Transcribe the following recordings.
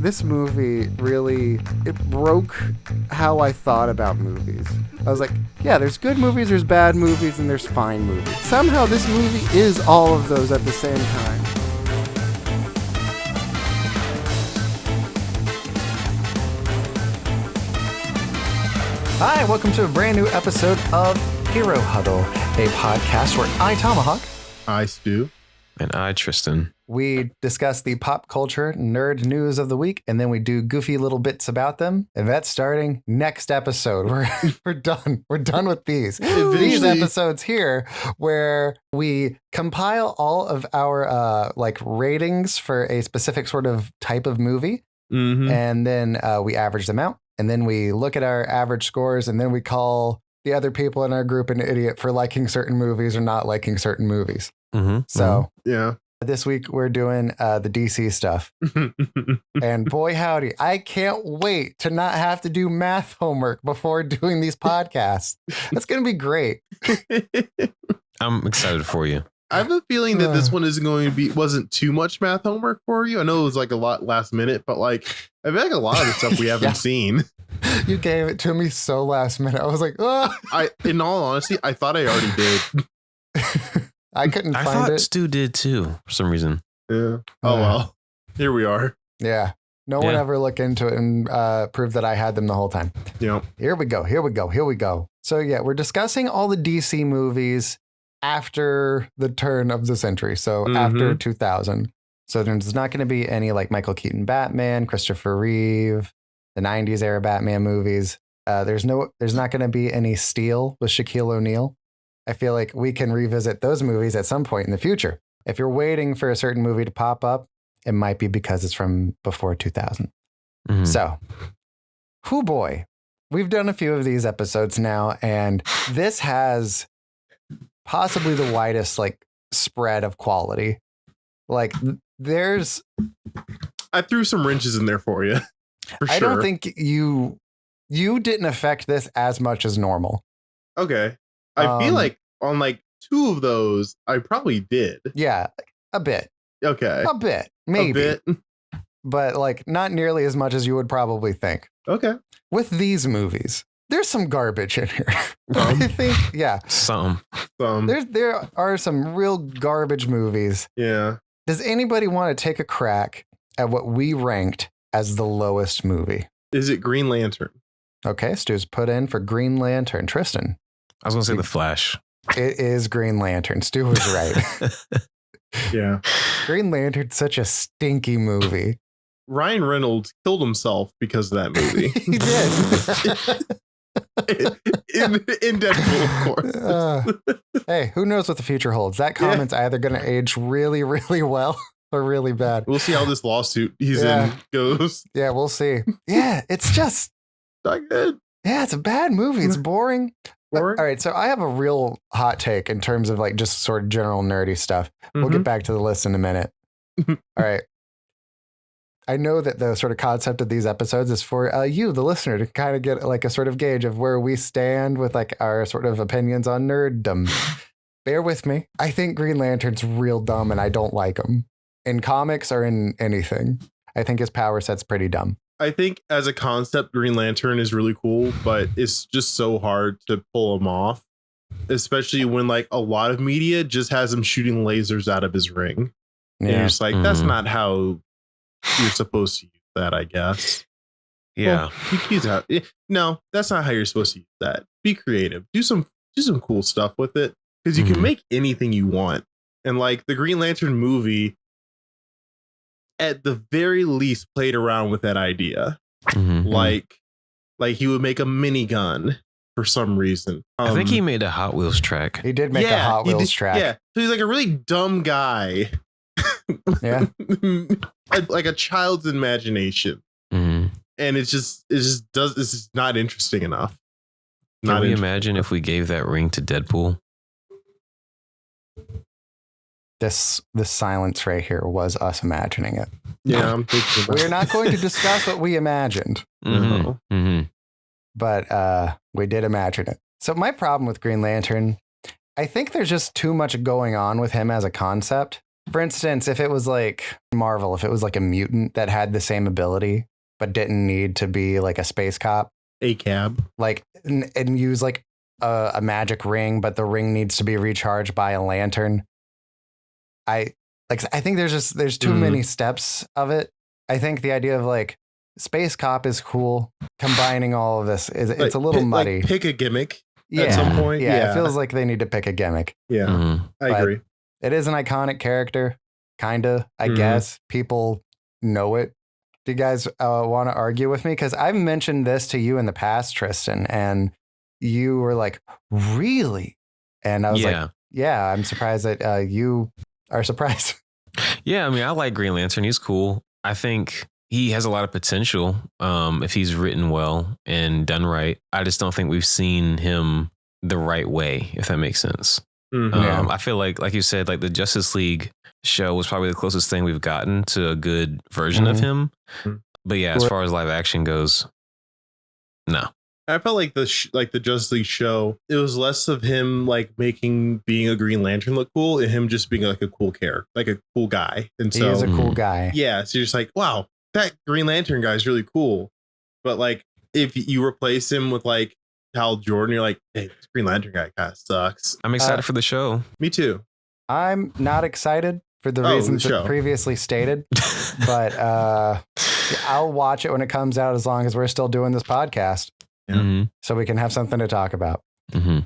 this movie really, it broke how I thought about movies. I was like, yeah, there's good movies, there's bad movies, and there's fine movies. Somehow this movie is all of those at the same time. Hi, welcome to a brand new episode of Hero Huddle, a podcast where I, Tomahawk, I, Stu, and I, Tristan. We discuss the pop culture nerd news of the week, and then we do goofy little bits about them. And that's starting next episode. We're done. We're done with these. These episodes here, where we compile all of our ratings for a specific sort of type of movie, and then we average them out. And then we look at our average scores, and then we call the other people in our group an idiot for liking certain movies or not liking certain movies. yeah. This week we're doing the DC stuff. And boy, howdy, I can't wait to not have to do math homework before doing these podcasts. That's going to be great. I'm excited for you. I have a feeling that this one wasn't too much math homework for you. I know it was like a lot last minute, but like I feel like a lot of the stuff we haven't seen. You gave it to me so last minute. I was like, oh. In all honesty, I thought I already did. I couldn't find thought it. Stu did too, for some reason. Yeah. Oh, well. Here we are. Yeah. No one ever looked into it and proved that I had them the whole time. Yeah. Here we go. So yeah, we're discussing all the DC movies after the turn of the century. So after 2000. So there's not going to be any like Michael Keaton Batman, Christopher Reeve, the 90s era Batman movies. There's not going to be any Steel with Shaquille O'Neal. I feel like we can revisit those movies at some point in the future. If you're waiting for a certain movie to pop up, it might be because it's from before 2000. So, whoo boy, we've done a few of these episodes now, and this has possibly the widest like spread of quality. Like I threw some wrenches in there for you. For sure. I don't think you didn't affect this as much as normal. Okay. I feel like on like two of those, I probably did. Yeah, a bit. Okay. A bit, maybe. A bit. But like not nearly as much as you would probably think. Okay. With these movies, there's some garbage in here. I think, yeah. Some. There are some real garbage movies. Yeah. Does anybody want to take a crack at what we ranked as the lowest movie? Is it Green Lantern? Okay, Stu's put in for Green Lantern. Tristan. I was going to say The Flash. It is Green Lantern. Stu was right. Yeah. Green Lantern's such a stinky movie. Ryan Reynolds killed himself because of that movie. He did. in Deadpool, of course. Hey, who knows what the future holds? That comment's either going to age really, really well or really bad. We'll see how this lawsuit he's in goes. Yeah, we'll see. Yeah, it's just not good. Yeah, it's a bad movie. It's boring. All right, so I have a real hot take in terms of like just sort of general nerdy stuff. We'll get back to the list in a minute. All right. I know that the sort of concept of these episodes is for you, the listener, to kind of get like a sort of gauge of where we stand with like our sort of opinions on nerddom. Bear with me. I think Green Lantern's real dumb and I don't like him. In comics or in anything. I think his power set's pretty dumb. I think as a concept, Green Lantern is really cool, but it's just so hard to pull him off, especially when like a lot of media just has him shooting lasers out of his ring. Yeah. And you're just like, that's not how you're supposed to use that, I guess. Yeah. Well, use that. No, that's not how you're supposed to use that. Be creative. Do some cool stuff with it, because you can make anything you want. And like the Green Lantern movie, at the very least, played around with that idea. Like he would make a minigun for some reason. I think he made a Hot Wheels track. He did make a Hot Wheels track. Yeah. So he's like a really dumb guy. Yeah. Like a child's imagination. And it's just not interesting enough. Can we imagine if we gave that ring to Deadpool? This silence right here was us imagining it. Yeah, I'm thinking about We're not going to discuss what we imagined. But we did imagine it. So my problem with Green Lantern, I think there's just too much going on with him as a concept. For instance, if it was like Marvel, if it was like a mutant that had the same ability but didn't need to be like a space cop, A cab, like and use like a magic ring, but the ring needs to be recharged by a lantern. I think there's too many steps of it. I think the idea of like space cop is cool. Combining all of this is it's a little muddy. Like pick a gimmick Yeah. at some point. Yeah, it feels like they need to pick a gimmick. Yeah, Mhm. I But agree. It is an iconic character, kinda. I Mhm. guess people know it. Do you guys want to argue with me? Because I've mentioned this to you in the past, Tristan, and you were like, "Really?" And I was like, "Yeah, I'm surprised that you are surprised." Yeah, I mean, I like Green Lantern. He's cool. I think he has a lot of potential if he's written well and done right. I just don't think we've seen him the right way, if that makes sense. Mhm. Yeah. I feel like you said, like the Justice League show was probably the closest thing we've gotten to a good version of him. Mhm. But yeah, as far as live action goes, no. I felt like the Justice League show, it was less of him like making being a Green Lantern look cool and him just being like a cool character, like a cool guy. And He so is a cool guy. yeah, so you're just like, wow, that Green Lantern guy is really cool. But like if you replace him with like Hal Jordan, you're like, hey, this Green Lantern guy kind of sucks. I'm excited for the show. Me too. I'm not excited for the Oh, reasons the show. previously stated, but I'll watch it when it comes out as long as we're still doing this podcast Yeah. Mhm. so we can have something to talk about. Mhm.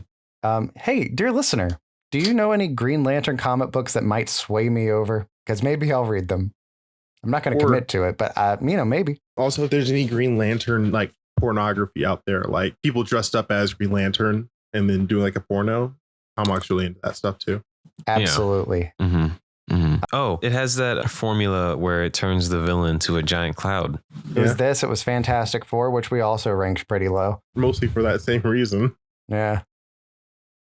Hey, dear listener, do you know any Green Lantern comic books that might sway me over? Because maybe I'll read them. I'm not going to Or- commit to it, but maybe. Also, if there's any Green Lantern like pornography out there, like people dressed up as Green Lantern and then doing like a porno, I'm actually into that stuff too. Absolutely. Mhm. Mhm. Oh, it has that formula where it turns the villain to a giant cloud. It was Yeah. this. It was Fantastic Four, which we also ranked pretty low. Mostly for that same reason. Yeah.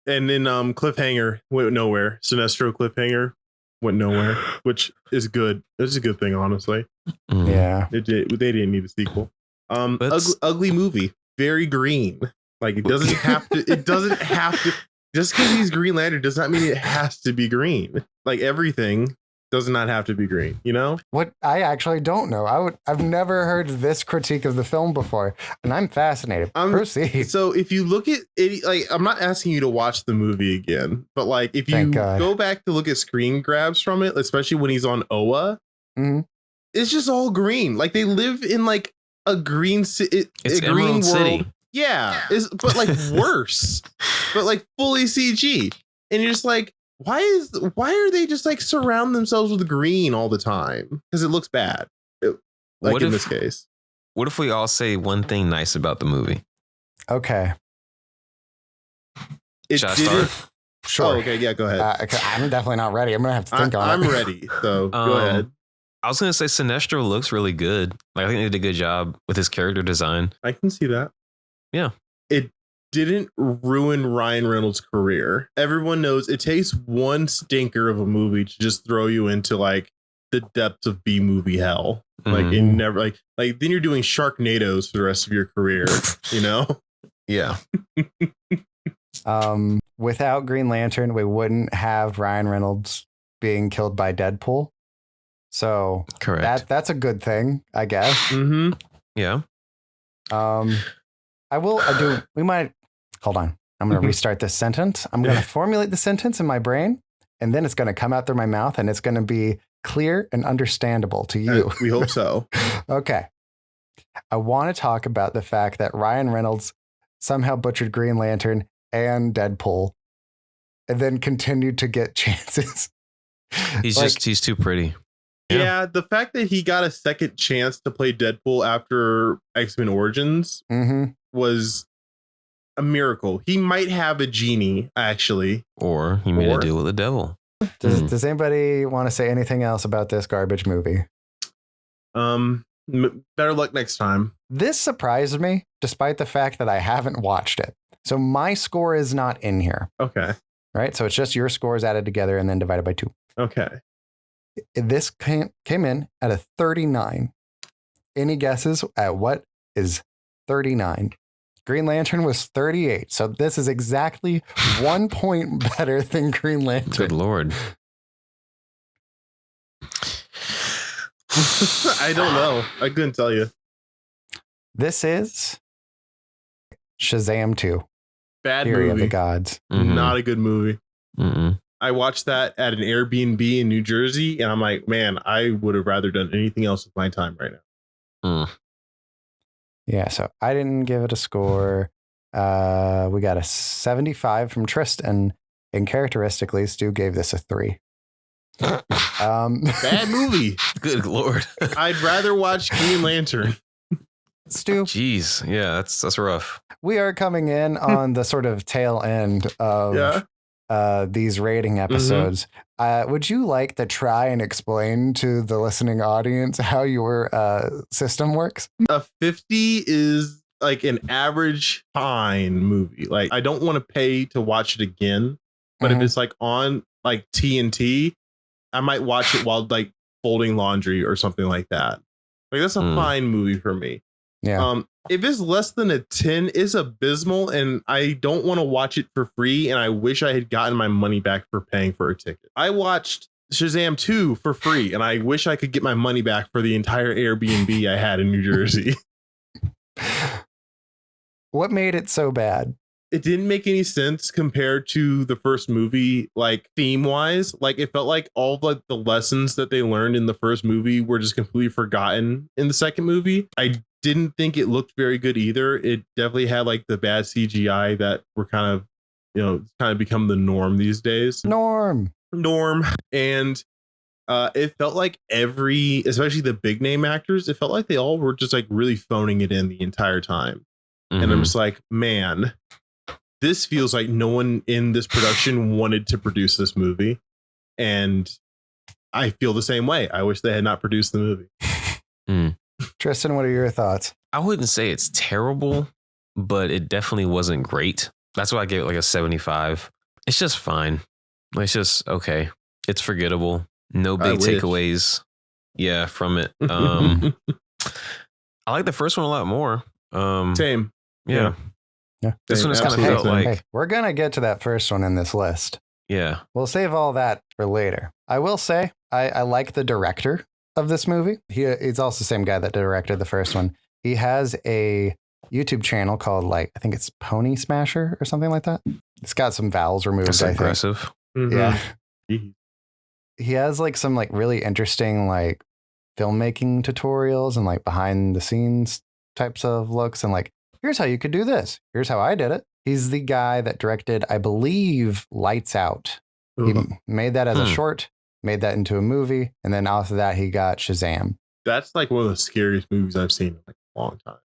And then Cliffhanger went nowhere. Sinestro Cliffhanger went nowhere, which is good. It's a good thing, honestly. Mhm. Yeah. They didn't need a sequel. Let's- Ugly movie, very green. Like it doesn't have to. It doesn't have to. Just because he's Green Lantern does not mean it has to be green. Like everything does not have to be green. You know. What I actually don't know. I've never heard this critique of the film before, and I'm fascinated. Proceed. So if you look at it, like I'm not asking you to watch the movie again, but like if you Thank God. go back to look at screen grabs from it, especially when he's on Oa, Mhm. it's just all green. Like they live in like a green city, It's a green Emerald world. City. Yeah, but like worse, but like fully CG, and you're just like, why are they just like surround themselves with green all the time? Because it looks bad. Like What in if- this case, What if we all say one thing nice about the movie? Okay. it Should I didn't. start? Sure. Oh, okay, yeah, go ahead. I'm definitely not ready. I'm gonna have to think on I'm it. ready. So go Um, ahead. I was gonna say Sinestro looks really good. Like I think they did a good job with his character design. I can see that. Yeah. It didn't ruin Ryan Reynolds' career. Everyone knows it takes one stinker of a movie to just throw you into like the depths of B movie hell. Like Mhm. it never like then you're doing Sharknadoes for the rest of your career, you know? Yeah. Without Green Lantern, we wouldn't have Ryan Reynolds being killed by Deadpool. So Correct. that's a good thing, I guess. Mm-hmm. Yeah. We might hold on. I'm going to restart this sentence. I'm going to formulate the sentence in my brain, and then it's going to come out through my mouth, and it's going to be clear and understandable to you. We hope so. Okay. I want to talk about the fact that Ryan Reynolds somehow butchered Green Lantern and Deadpool and then continued to get chances. He's too pretty. Yeah. Yeah. The fact that he got a second chance to play Deadpool after X-Men Origins Mhm. was a miracle. He might have a genie, actually. Or he made Or- a deal with the devil. Does anybody want to say anything else about this garbage movie? Better luck next time. This surprised me, despite the fact that I haven't watched it. So my score is not in here, Okay. right? So it's just your scores added together and then divided by 2. Okay. This came in at a 39. Any guesses at what is 39? Green Lantern was 38. So this is exactly 1 point better than Green Lantern. Good Lord. I don't know. I couldn't tell you. This is Shazam 2. Bad Fury of the movie. Gods. Mhm. Not a good movie. Mm-mm. I watched that at an Airbnb in New Jersey, and I'm like, man, I would have rather done anything else with my time right now. Mm. Yeah, so I didn't give it a score. We got a 75 from Tristan, and characteristically, Stu gave this a 3. Bad movie. Good Lord. I'd rather watch Green Lantern. Stu, Jeez. Yeah, that's rough. we are coming in on the sort of tail end of these rating episodes. Would you like to try and explain to the listening audience how your system works? A 50 is like an average fine movie. Like, I don't want to pay to watch it again, but if Mhm. it's like on like TNT, I might watch it while like folding laundry or something like that. Like, that's a fine movie for me. Yeah. If it's less than a 10, it's abysmal, and I don't want to watch it for free, and I wish I had gotten my money back for paying for a ticket. I watched Shazam 2 for free, and I wish I could get my money back for the entire Airbnb I had in New Jersey. What made it so bad? It didn't make any sense compared to the first movie, like theme wise. Like, it felt like all of like the lessons that they learned in the first movie were just completely forgotten in the second movie. I didn't think it looked very good either. It definitely had like the bad CGI that were kind of become the norm these days. Norm. And it felt like especially the big name actors, it felt like they all were just like really phoning it in the entire time. Mm-hmm. And I'm just like, man, this feels like no one in this production wanted to produce this movie. And I feel the same way. I wish they had not produced the movie. Tristan, what are your thoughts? I wouldn't say it's terrible, but it definitely wasn't great. That's why I gave it like a 75. It's just fine. It's just okay. It's forgettable. No big takeaways. Yeah, from it. I like the first one a lot more. Same. Yeah. This one just kind of Absolutely felt same. like, Hey, we're going to get to that first one in this list. yeah. We'll save all that for later. I will say I like the director of this movie. He's also the same guy that directed the first one. He has a YouTube channel called I think it's Pony Smasher or something like that. It's got some vowels removed. That's I think. aggressive. Yeah. Mhm. He has some really interesting filmmaking tutorials and behind the scenes types of looks and here's how you could do this. Here's how I did it. He's the guy that directed, I believe, Lights Out. He made that as a short, made that into a movie, and then after that he got Shazam. That's like one of the scariest movies I've seen in a long time.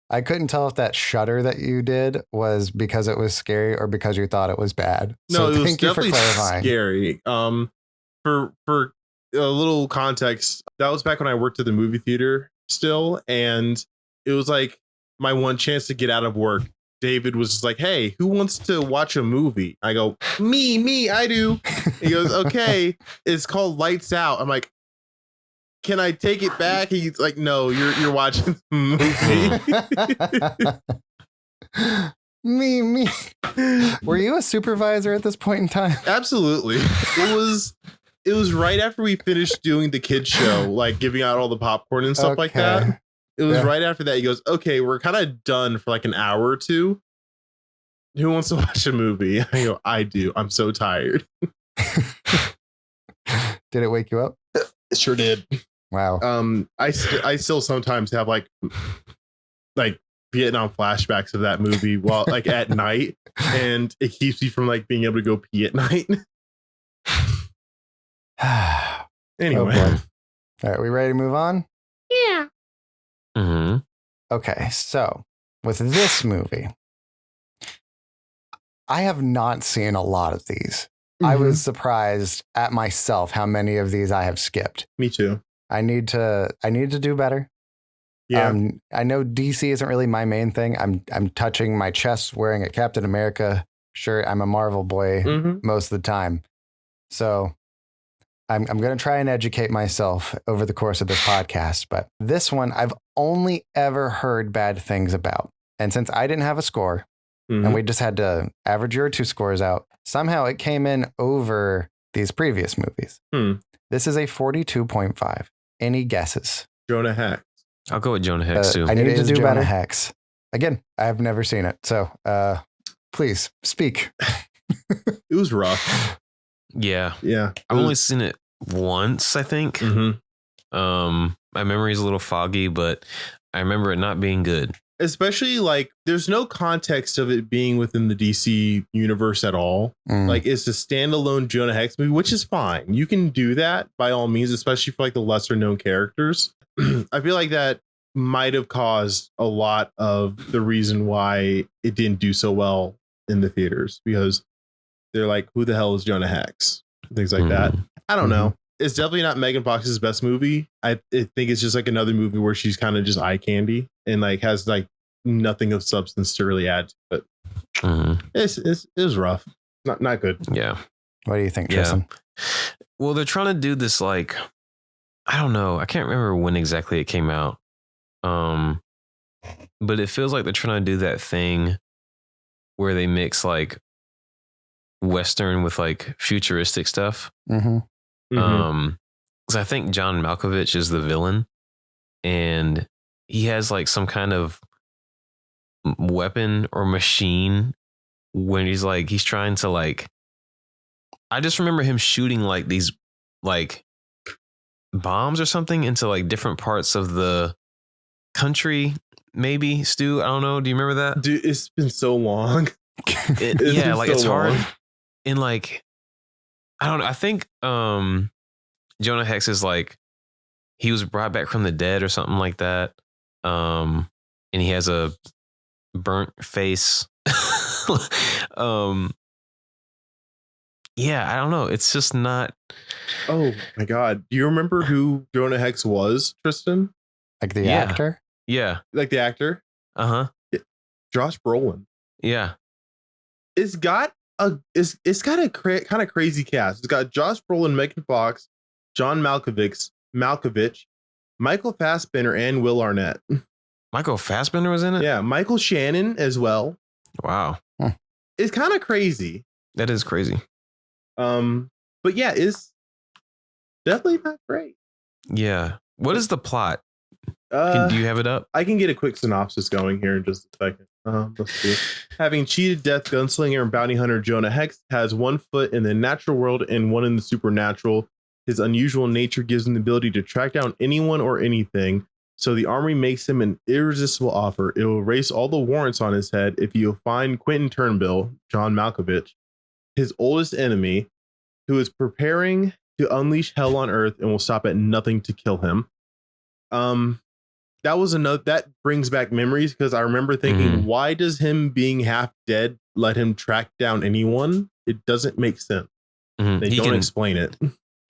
I couldn't tell if that shudder that you did was because it was scary or because you thought it was bad. No, So it was thank you for definitely clarifying. scary. For a little context, that was back when I worked at the movie theater still, and it was like my one chance to get out of work. David was just like, "Hey, who wants to watch a movie?" I go, "Me, I do." He goes, "Okay, it's called Lights Out." I'm like, "Can I take it back?" He's like, "No, you're watching the movie." me. Were you a supervisor at this point in time? Absolutely. It was right after we finished doing the kids show, giving out all the popcorn and stuff like that. It was right after that. He goes, "Okay, we're kind of done for an hour or two. Who wants to watch a movie?" I go, "I do. I'm so tired." Did it wake you up? It sure did. Wow. I still sometimes have Vietnam flashbacks of that movie while at night, and it keeps me from being able to go pee at night. Anyway. Oh, all right, we ready to move on? Yeah. Mm-hmm. Okay, so with this movie, I have not seen a lot of these. I was surprised at myself how many of these I have skipped. Me too. I need to do better. Yeah. I know DC isn't really my main thing. I'm touching my chest wearing a Captain America shirt. I'm a Marvel boy most of the time. So I'm going to try and educate myself over the course of this podcast. But this one I've only ever heard bad things about. And since I didn't have a score and we just had to average your two scores out, somehow it came in over these previous movies. This is a 42.5. Any guesses? Jonah Hex. I'll go with Jonah Hex too. I need to do Jonah better. Hex. Again, I've never seen it. So please speak. It was rough. Yeah. Yeah. I've only seen it once, I think. Mm-hmm. My memory is a little foggy, but I remember it not being good. Especially like there's no context of it being within the DC universe at all. Like it's a standalone Jonah Hex movie, which is fine. You can do that by all means, especially for like the lesser known characters. I feel like that might have caused a lot of the reason why it didn't do so well in the theaters, because they're like, who the hell is Jonah Hex? Things like that. I don't know. It's definitely not Megan Fox's best movie. I think it's just like another movie where she's kind of just eye candy and like has like nothing of substance to really add to it. It was rough. Not good. Yeah. What do you think, Tristan? Well, they're trying to do this like, I don't know. I can't remember when exactly it came out. But it feels like they're trying to do that thing where they mix like Western with like futuristic stuff. Because I think John Malkovich is the villain, and he has like some kind of weapon or machine when he's trying to like, I just remember him shooting like these like bombs or something into like different parts of the country. Maybe, Stu, I don't know. Do you remember that? Dude, it's been so long. Yeah, like so it's hard. long. And like, I don't know. I think Jonah Hex is like, he was brought back from the dead or something like that. And he has a burnt face. Yeah, I don't know. It's just not. Oh my God. Do you remember who Jonah Hex was, Tristan? Like the actor? Yeah. Like the actor? Josh Brolin. Yeah. It's got a kind of crazy cast. It's got Josh Brolin, Megan Fox, John Malkovich, Michael Fassbender, and Will Arnett. Michael Fassbender was in it? Yeah, Michael Shannon as well. Wow. It's kind of crazy. That is crazy. But yeah, it's definitely not great. Yeah. What is the plot? Do you have it up? I can get a quick synopsis going here in just a second. Let's see. Having cheated death gunslinger and bounty hunter Jonah Hex has one foot in the natural world and one in the supernatural. His unusual nature gives him the ability to track down anyone or anything. So the army makes him an irresistible offer. It will erase all the warrants on his head if you find Quentin Turnbull, John Malkovich, his oldest enemy, who is preparing to unleash hell on Earth and will stop at nothing to kill him. That brings back memories, because I remember thinking, why does him being half dead let him track down anyone? It doesn't make sense. They don't explain it.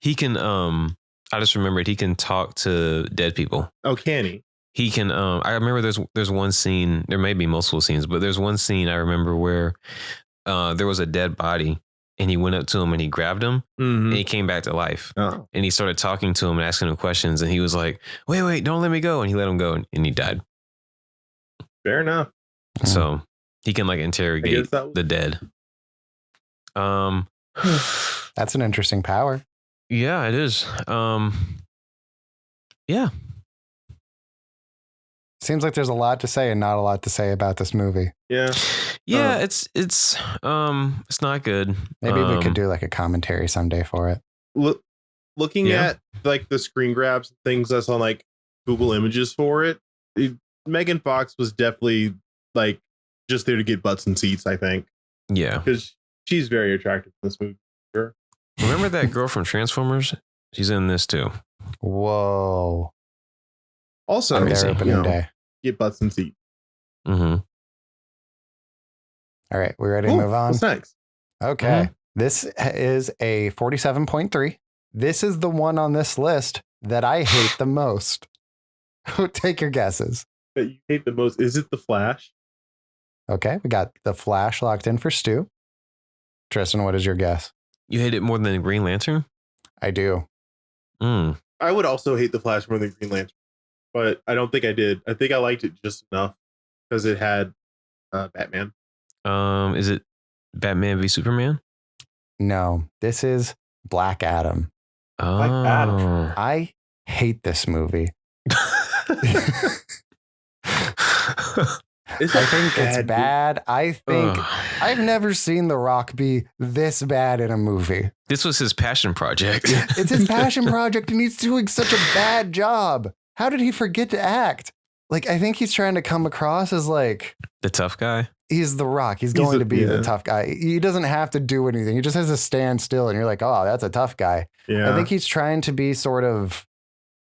He can, I just remembered he can talk to dead people. Oh, can he? He can, I remember there's one scene, there may be multiple scenes, but there's one scene I remember where there was a dead body, and he went up to him and he grabbed him, and he came back to life. And he started talking to him and asking him questions, and he was like, wait, don't let me go. And he let him go, and he died. Fair enough. So he can like interrogate the dead. That's an interesting power. Yeah, it is. Yeah. Seems like there's a lot to say and not a lot to say about this movie. Yeah. Yeah, it's not good. Maybe we could do like a commentary someday for it. Looking at like the screen grabs and things that's on like Google Images for it, Megan Fox was definitely like just there to get butts and seats, I think. Yeah. Because she's very attractive in this movie. Sure. Remember that girl from Transformers? She's in this too. Whoa. Also, on their opening day. Get butts and seats. All right, we ready to move on? What's next? Okay. This is a 47.3. This is the one on this list that I hate the most. Take your guesses. That you hate the most. Is it The Flash? Okay, we got The Flash locked in for Stu. Tristan, what is your guess? You hate it more than Green Lantern? I do. I would also hate The Flash more than Green Lantern, but I don't think I did. I think I liked it just enough because it had Batman. Is it Batman v Superman? No, this is Black Adam. Oh. Black Adam. I hate this movie. It's I think it's bad. I think I've never seen The Rock be this bad in a movie. This was his passion project. It's his passion project and he's doing such a bad job. How did he forget to act? Like, I think he's trying to come across as like The tough guy. he's The Rock. He's going to be the tough guy. He doesn't have to do anything. He just has to stand still and you're like, oh, that's a tough guy. Yeah. I think he's trying to be sort of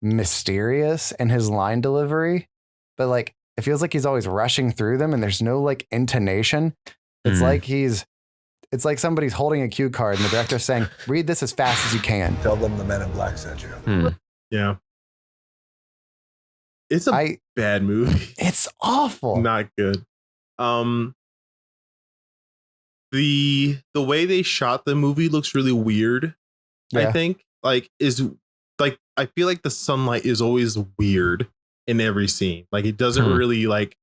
mysterious in his line delivery, but like it feels like he's always rushing through them and there's no like intonation. It's like it's like somebody's holding a cue card and the director's saying, read this as fast as you can. Tell them the Men in Black sent you. Yeah. It's a bad movie. It's awful. Not good. The way they shot the movie looks really weird. Yeah. I think I feel like the sunlight is always weird in every scene. Like it doesn't really like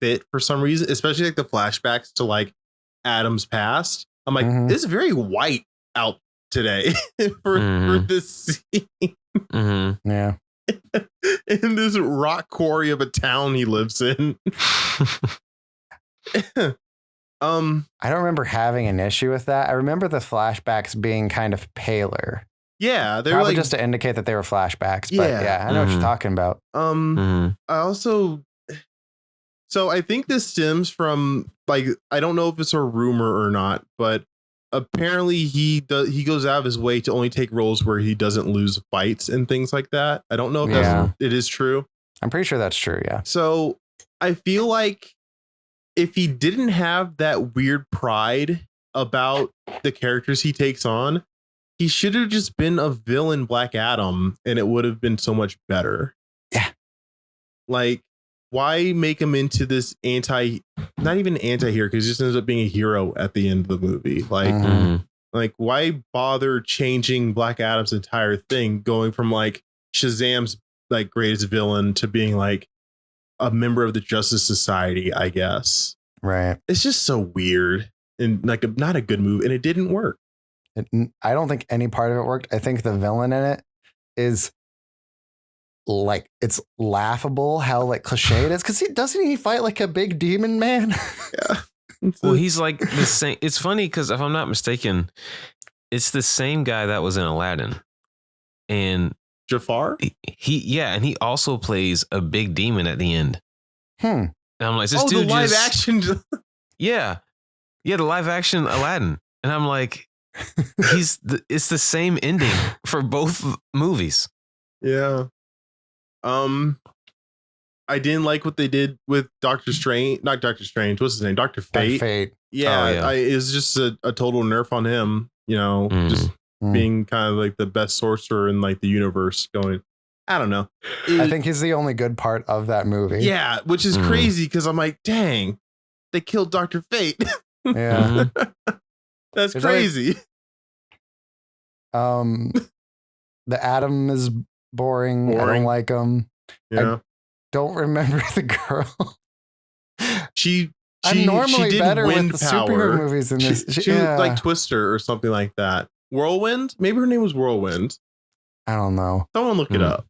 fit for some reason, especially like the flashbacks to like Adam's past. I'm like, this is very white out today for this scene. Yeah. In this rock quarry of a town he lives in. I don't remember having an issue with that. I remember the flashbacks being kind of paler. Yeah, they're probably like, just to indicate that they were flashbacks. But yeah, I know what you're talking about. I also, so I think this stems from like, I don't know if it's a rumor or not, but apparently he goes out of his way to only take roles where he doesn't lose fights and things like that. I don't know if it is true. I'm pretty sure that's true. Yeah. So I feel like if he didn't have that weird pride about the characters he takes on, he should have just been a villain Black Adam and it would have been so much better. Yeah. Like, why make him into this not even anti-hero, because he just ends up being a hero at the end of the movie. Like, like why bother changing Black Adam's entire thing, going from like Shazam's like greatest villain to being like a member of the Justice Society, I guess. Right. It's just so weird and like not a good move, and it didn't work. I don't think any part of it worked. I think the villain in it is like, it's laughable how like cliche it is, because doesn't he fight like a big demon man? Yeah. Well, he's like the same. It's funny because if I'm not mistaken, it's the same guy that was in Aladdin, and Jafar. And he also plays a big demon at the end. And I'm like, this dude the live action. the live action Aladdin, and I'm like, it's the same ending for both movies. Yeah. I didn't like what they did with Doctor Strange. Not Doctor Strange. What's his name? Dr. Fate. Dr. Fate. Yeah. It's just a total nerf on him. You know, just being kind of like the best sorcerer in like the universe. Going, I don't know. I think he's the only good part of that movie. Yeah, which is crazy because I'm like, dang, they killed Dr. Fate. Yeah. That's crazy. The Atom is boring. I don't like him. Yeah. I don't remember the girl. I'm normally better with the superhero movies in this. She was like Twister or something like that. Whirlwind? Maybe her name was Whirlwind. I don't know. Someone look it up.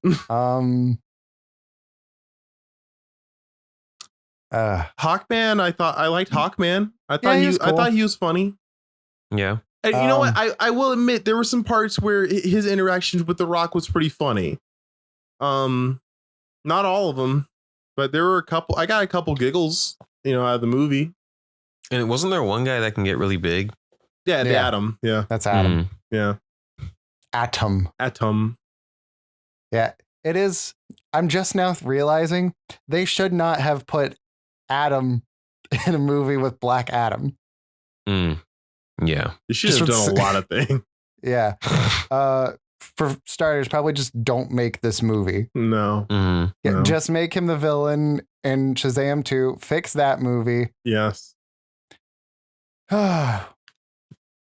Hawkman. I liked Hawkman. I thought he was funny. Yeah. And you know what? I will admit there were some parts where his interactions with The Rock was pretty funny. Not all of them, but there were a couple. I got a couple giggles, out of the movie. And wasn't there one guy that can get really big? Yeah, the Atom. Yeah, that's Atom. Yeah, Atom. Yeah, it is. I'm just now realizing they should not have put Atom in a movie with Black Adam. Yeah, you should have done a lot of things. Yeah. For starters, probably just don't make this movie. No. Yeah, just make him the villain in Shazam 2. Fix that movie. Yes.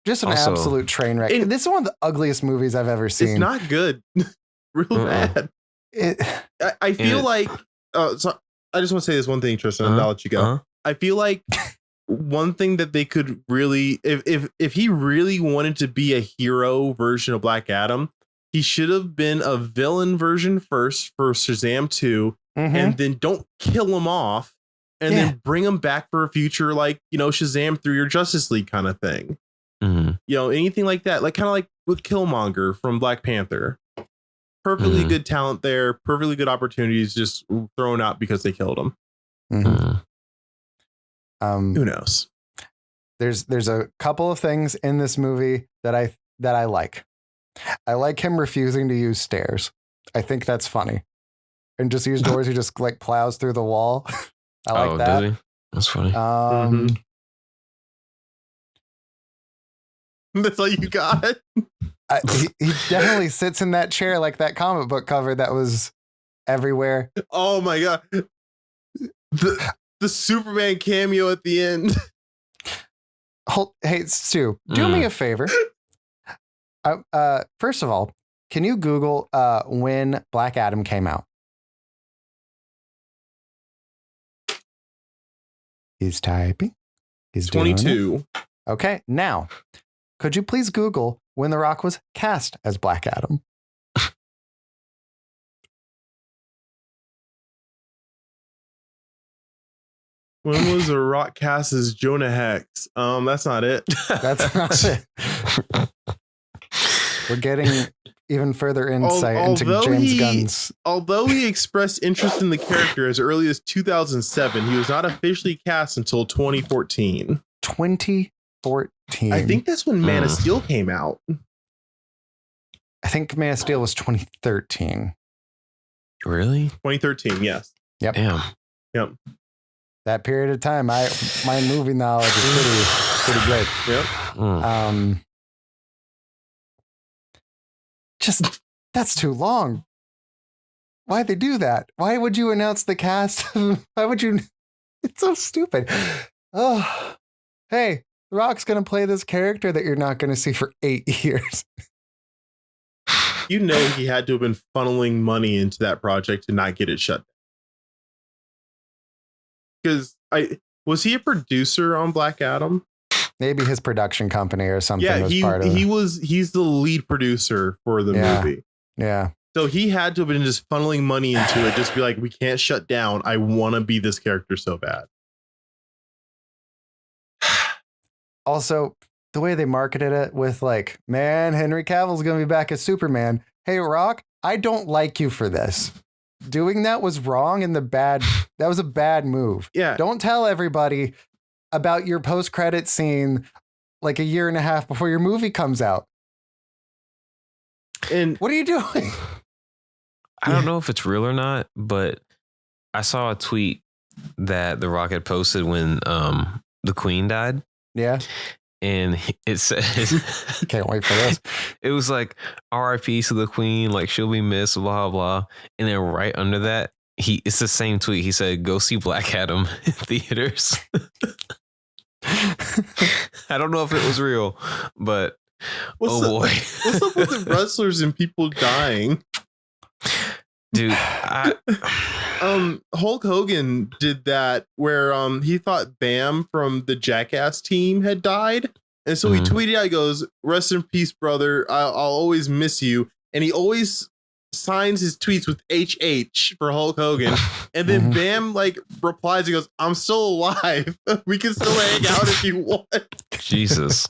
Just an absolute train wreck. This is one of the ugliest movies I've ever seen. It's not good. Real bad. I feel like. So I just want to say this one thing, Tristan, and I'll let you go. I feel like one thing that they could really, if he really wanted to be a hero version of Black Adam, he should have been a villain version first for Shazam 2, and then don't kill him off, and then bring him back for a future, like, you know, Shazam through your Justice League kind of thing. You know, anything like that, like kind of like with Killmonger from Black Panther. Perfectly good talent there, perfectly good opportunities, just thrown out because they killed him. Who knows? There's a couple of things in this movie that I like. I like him refusing to use stairs. I think that's funny. And just use doors. He just like plows through the wall. I like that. Does he? That's funny. That's all you got? He definitely sits in that chair like that comic book cover that was everywhere. Oh my god. The Superman cameo at the end. Hey, Stu, do me a favor. First of all, can you Google when Black Adam came out? He's typing. He's 22. Okay, now, could you please Google when The Rock was cast as Black Adam? When was The Rock cast as Jonah Hex? That's not it. That's not it. We're getting even further insight into James Gunn's. Although he expressed interest in the character as early as 2007, he was not officially cast until 2014. 2014. I think that's when Man of Steel came out. I think Man of Steel was 2013. Really? 2013, yes. Yep. Damn. Yep. That period of time, my movie knowledge is pretty good. Yep. Just that's too long. Why'd they do that? Why would you announce the cast? Why would you? It's so stupid. Oh, hey, The Rock's gonna play this character that you're not gonna see for 8 years. You know he had to have been funneling money into that project to not get it shut down. Because was he a producer on Black Adam? Maybe his production company or something. Yeah, was part of it. he's the lead producer for the movie. Yeah. So he had to have been just funneling money into it, just be like, we can't shut down. I want to be this character so bad. Also, the way they marketed it with like, man, Henry Cavill's going to be back as Superman. Hey, Rock, I don't like you for this. Doing that was wrong and that was a bad move. Yeah. Don't tell everybody about your post-credit scene like a year and a half before your movie comes out. And what are you doing? I don't know if it's real or not, but I saw a tweet that The Rock had posted when the Queen died. Yeah. And it says, can't wait for this. It was like, RIP to the Queen, like she'll be missed, blah, blah. And then right under that, it's the same tweet. He said, go see Black Adam in theaters. I don't know if it was real, but boy. What's up with the wrestlers and people dying? Dude, Hulk Hogan did that where he thought Bam from the Jackass team had died. And so he tweeted out, he goes, rest in peace, brother. I'll always miss you. And he always signs his tweets with HH for Hulk Hogan. And then Bam like replies, he goes, I'm still alive. We can still hang out if you want. Jesus.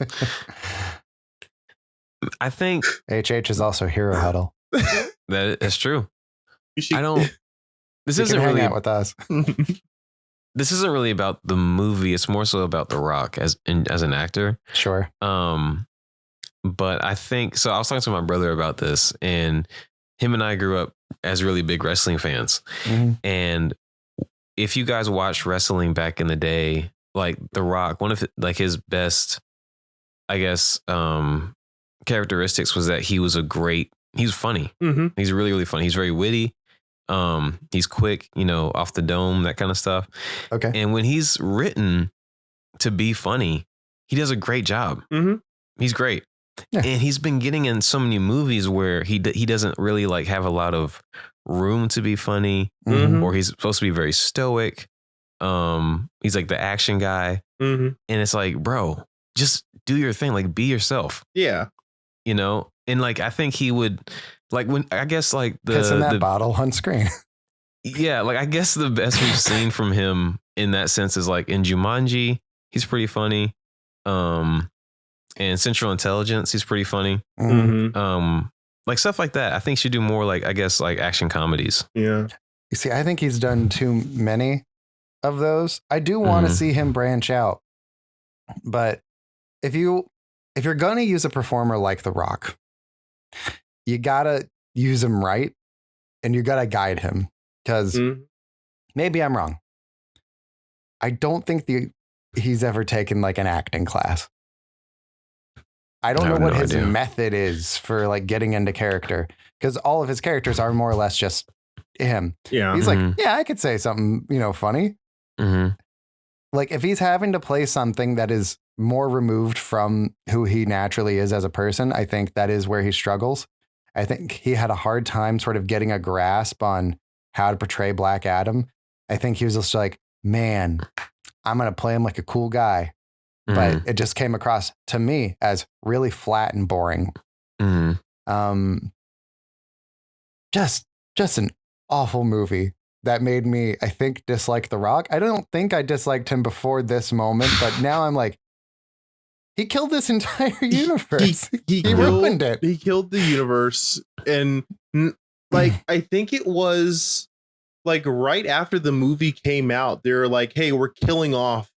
I think HH is also Hero Huddle. That's true. Should, I don't. This you isn't can hang really out with us. This isn't really about the movie. It's more so about The Rock as an actor. Sure. But I think so. I was talking to my brother about this, and him and I grew up as really big wrestling fans. And if you guys watched wrestling back in the day, like The Rock, one of like his best, I guess, characteristics was that he's funny. He's really, really funny. He's very witty. He's quick, off the dome, that kind of stuff. Okay. And when he's written to be funny, he does a great job. He's great. Yeah. And he's been getting in so many movies where he doesn't really like have a lot of room to be funny, or he's supposed to be very stoic. He's like the action guy. And it's like, bro, just do your thing. Like, be yourself. Yeah. And like, I think he would like when I guess like Piss in that the bottle on screen. yeah, like I guess the best we've seen from him in that sense is like in Jumanji, he's pretty funny. And Central Intelligence, he's pretty funny. Mm-hmm. Like stuff like that. I think he should do more like I guess like action comedies. Yeah. You see, I think he's done too many of those. I do want to see him branch out. But if you're going to use a performer like The Rock, you got to use him right and you got to guide him because maybe I'm wrong. I don't think he's ever taken like an acting class. I don't know what his method is for like getting into character because all of his characters are more or less just him. Yeah. He's like, yeah, I could say something, funny. Like if he's having to play something that is more removed from who he naturally is as a person, I think that is where he struggles. I think he had a hard time sort of getting a grasp on how to portray Black Adam. I think he was just like, man, I'm going to play him like a cool guy. But it just came across to me as really flat and boring. Just an awful movie that made me, I think, dislike The Rock. I don't think I disliked him before this moment, but now I'm like, he killed this entire universe. He ruined it. He killed the universe. And like, I think it was like right after the movie came out, they were like, hey, we're killing off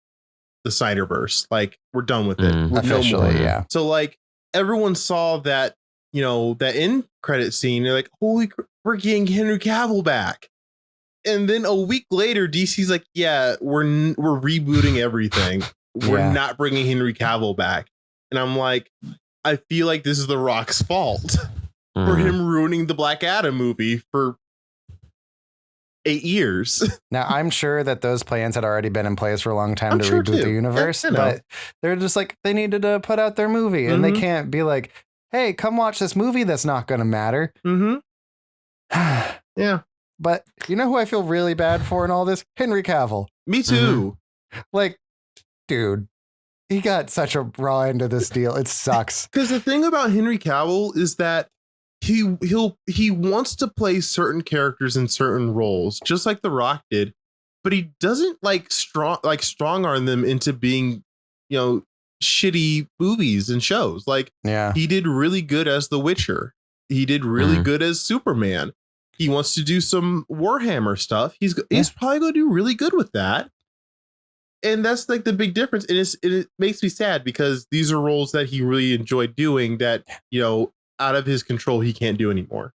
the Snyderverse. Like, we're done with it. Officially, no more. yeah. So like everyone saw that, that end credit scene. They're like, holy, we're getting Henry Cavill back. And then a week later, DC's like, yeah, we're rebooting everything. We're not bringing Henry Cavill back. And I'm like, I feel like this is The Rock's fault for him ruining the Black Adam movie for 8 years. Now, I'm sure that those plans had already been in place for a long time to reboot the universe, but they're just like, they needed to put out their movie and they can't be like, hey, come watch this movie that's not going to matter. Yeah. But you know who I feel really bad for in all this? Henry Cavill. Me too. Like, dude, he got such a raw end of this deal. It sucks. Because the thing about Henry Cavill is that he wants to play certain characters in certain roles, just like The Rock did, but he doesn't strong arm them into being, shitty movies and shows. Like, he did really good as The Witcher. He did really good as Superman. He wants to do some Warhammer stuff. He's probably going to do really good with that. And that's like the big difference. And it makes me sad because these are roles that he really enjoyed doing that, out of his control, he can't do anymore.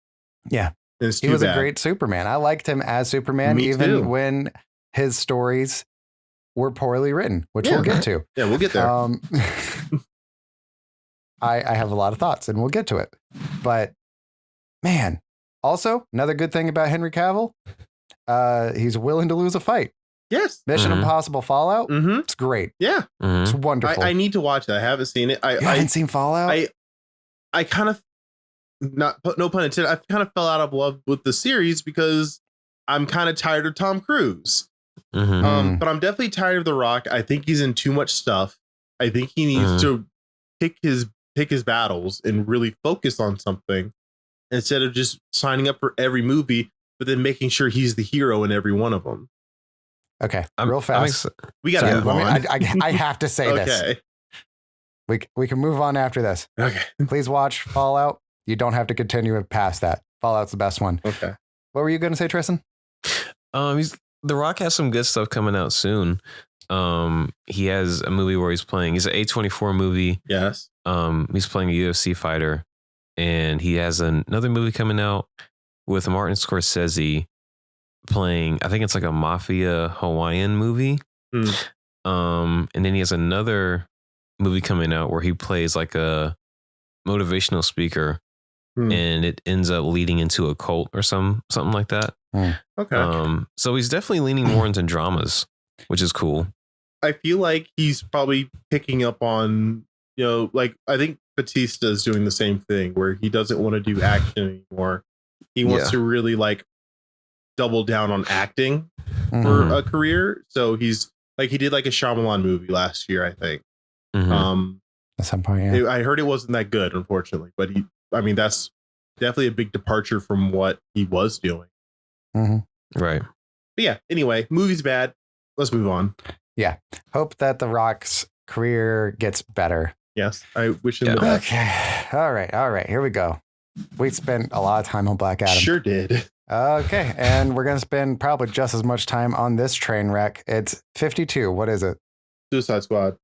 Yeah. He was a great Superman. I liked him as Superman, even when his stories were poorly written, which we'll get to. Yeah, we'll get there. I have a lot of thoughts and we'll get to it. But man, also another good thing about Henry Cavill, he's willing to lose a fight. Yes. Mission Impossible Fallout. It's great. Yeah. It's wonderful. I need to watch it. I haven't seen it. You haven't seen Fallout? I kind of, no pun intended, I kind of fell out of love with the series because I'm kind of tired of Tom Cruise. But I'm definitely tired of The Rock. I think he's in too much stuff. I think he needs to pick his battles and really focus on something instead of just signing up for every movie, but then making sure he's the hero in every one of them. Okay, real fast. We got to move on. I have to say this. We can move on after this. Okay. Please watch Fallout. You don't have to continue past that. Fallout's the best one. Okay. What were you going to say, Tristan? The Rock has some good stuff coming out soon. He has a movie where he's an A24 movie. Yes. He's playing a UFC fighter, and he has another movie coming out with Martin Scorsese playing, I think it's like a mafia Hawaiian movie. And then he has another movie coming out where he plays like a motivational speaker, and it ends up leading into a cult or something like that. Okay. So he's definitely leaning more into dramas, which is cool. I feel like he's probably picking up on, like I think Batista is doing the same thing where he doesn't want to do action anymore. He wants to really like double down on acting for a career. So he's like, he did like a Shyamalan movie last year, I think. At some point, yeah. I heard it wasn't that good, unfortunately, but I mean, that's definitely a big departure from what he was doing. Mm-hmm. Right. But yeah, anyway, movie's bad. Let's move on. Yeah. Hope that The Rock's career gets better. Yes, I wish him the best. Okay. All right. Here we go. We spent a lot of time on Black Adam. Sure did. Okay. And we're going to spend probably just as much time on this train wreck. It's 52. What is it? Suicide Squad.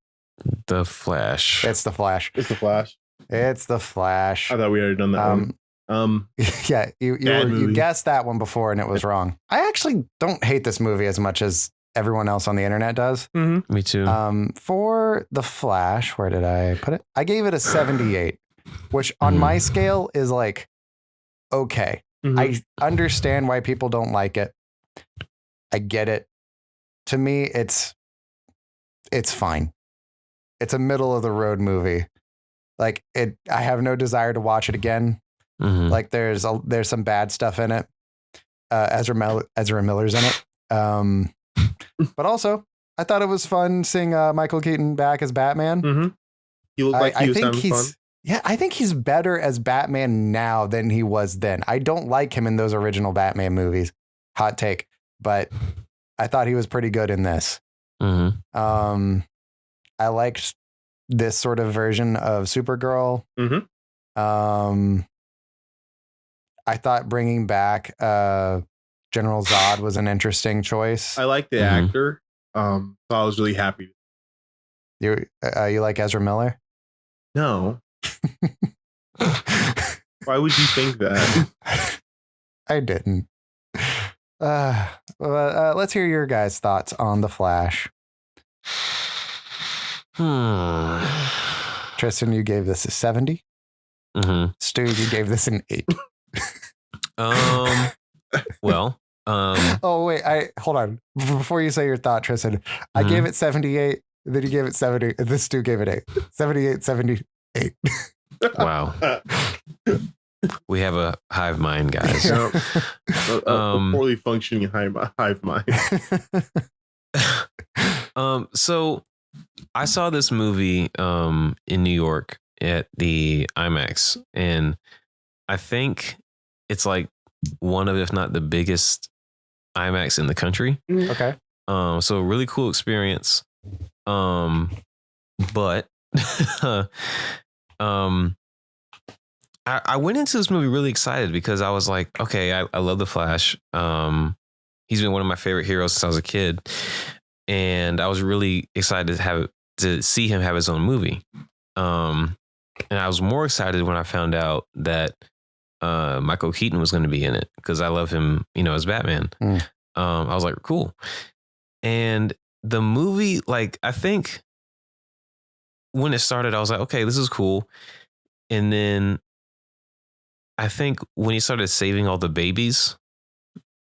The Flash. It's The Flash. It's the Flash. It's The Flash. I thought we already done that one. Yeah, you movie. guessed that one before and it was wrong. I actually don't hate this movie as much as everyone else on the internet does. Mm-hmm. Me too. For The Flash, where did I put it? I gave it a 78, which on my scale is like, okay. Mm-hmm. I understand why people don't like it. I get it. To me, it's fine. It's a middle of the road movie. Like it, I have no desire to watch it again. Mm-hmm. Like there's some bad stuff in it. Ezra Miller's in it. But also I thought it was fun seeing Michael Keaton back as Batman. Mm-hmm. He looked like he was having fun. Yeah, I think he's better as Batman now than he was then. I don't like him in those original Batman movies. Hot take, but I thought he was pretty good in this. Mm-hmm. I liked this sort of version of Supergirl. Mm-hmm. I thought bringing back General Zod was an interesting choice. I like the actor. So I was really happy. You like Ezra Miller? No. Why would you think that? I didn't. Let's hear your guys' thoughts on The Flash. Tristan, you gave this a 70. Mm-hmm. Stu, you gave this an 8. Well. Oh wait, hold on. Before you say your thought, Tristan, I gave it 78. Then you gave it 70. This Stu gave it 8. 78, 78. Wow. We have a hive mind, guys. A poorly functioning hive mind. So I saw this movie in New York at the IMAX, and I think it's like one of, if not the biggest IMAX in the country. Okay. So a really cool experience. But I went into this movie really excited because I was like, okay, I love The Flash. He's been one of my favorite heroes since I was a kid. And I was really excited to see him have his own movie. And I was more excited when I found out that Michael Keaton was going to be in it because I love him, as Batman. I was like, cool. And the movie, like, I think when it started, I was like, okay, this is cool. And then I think when he started saving all the babies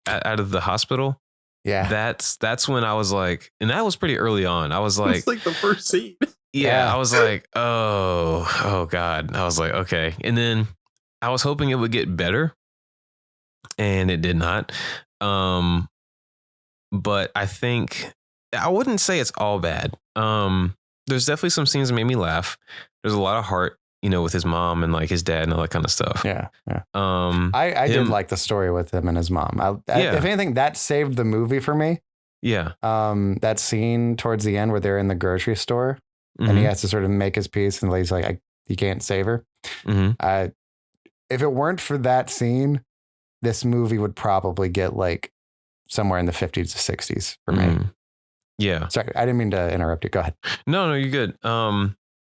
out of the hospital, yeah, that's when I was like, and that was pretty early on. I was like, it's like the first scene. Yeah, I was like, oh God. I was like, okay. And then I was hoping it would get better, and it did not. But I think I wouldn't say it's all bad. There's definitely some scenes that made me laugh. There's a lot of heart, with his mom and like his dad and all that kind of stuff. Yeah. I did like the story with him and his mom. If anything, that saved the movie for me. Yeah. That scene towards the end where they're in the grocery store and he has to sort of make his peace, and the lady's like, "You can't save her." If it weren't for that scene, this movie would probably get like somewhere in the 50s to 60s for me. Yeah. Sorry, I didn't mean to interrupt you. Go ahead. No, you're good.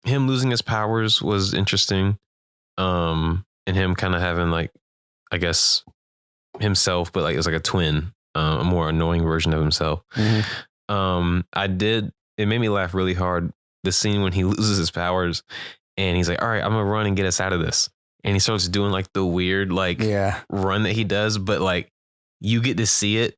Him losing his powers was interesting. And him kind of having like, I guess, himself, but like it was like a twin, a more annoying version of himself. It made me laugh really hard. The scene when he loses his powers and he's like, all right, I'm gonna run and get us out of this. And he starts doing like the weird run that he does, but like you get to see it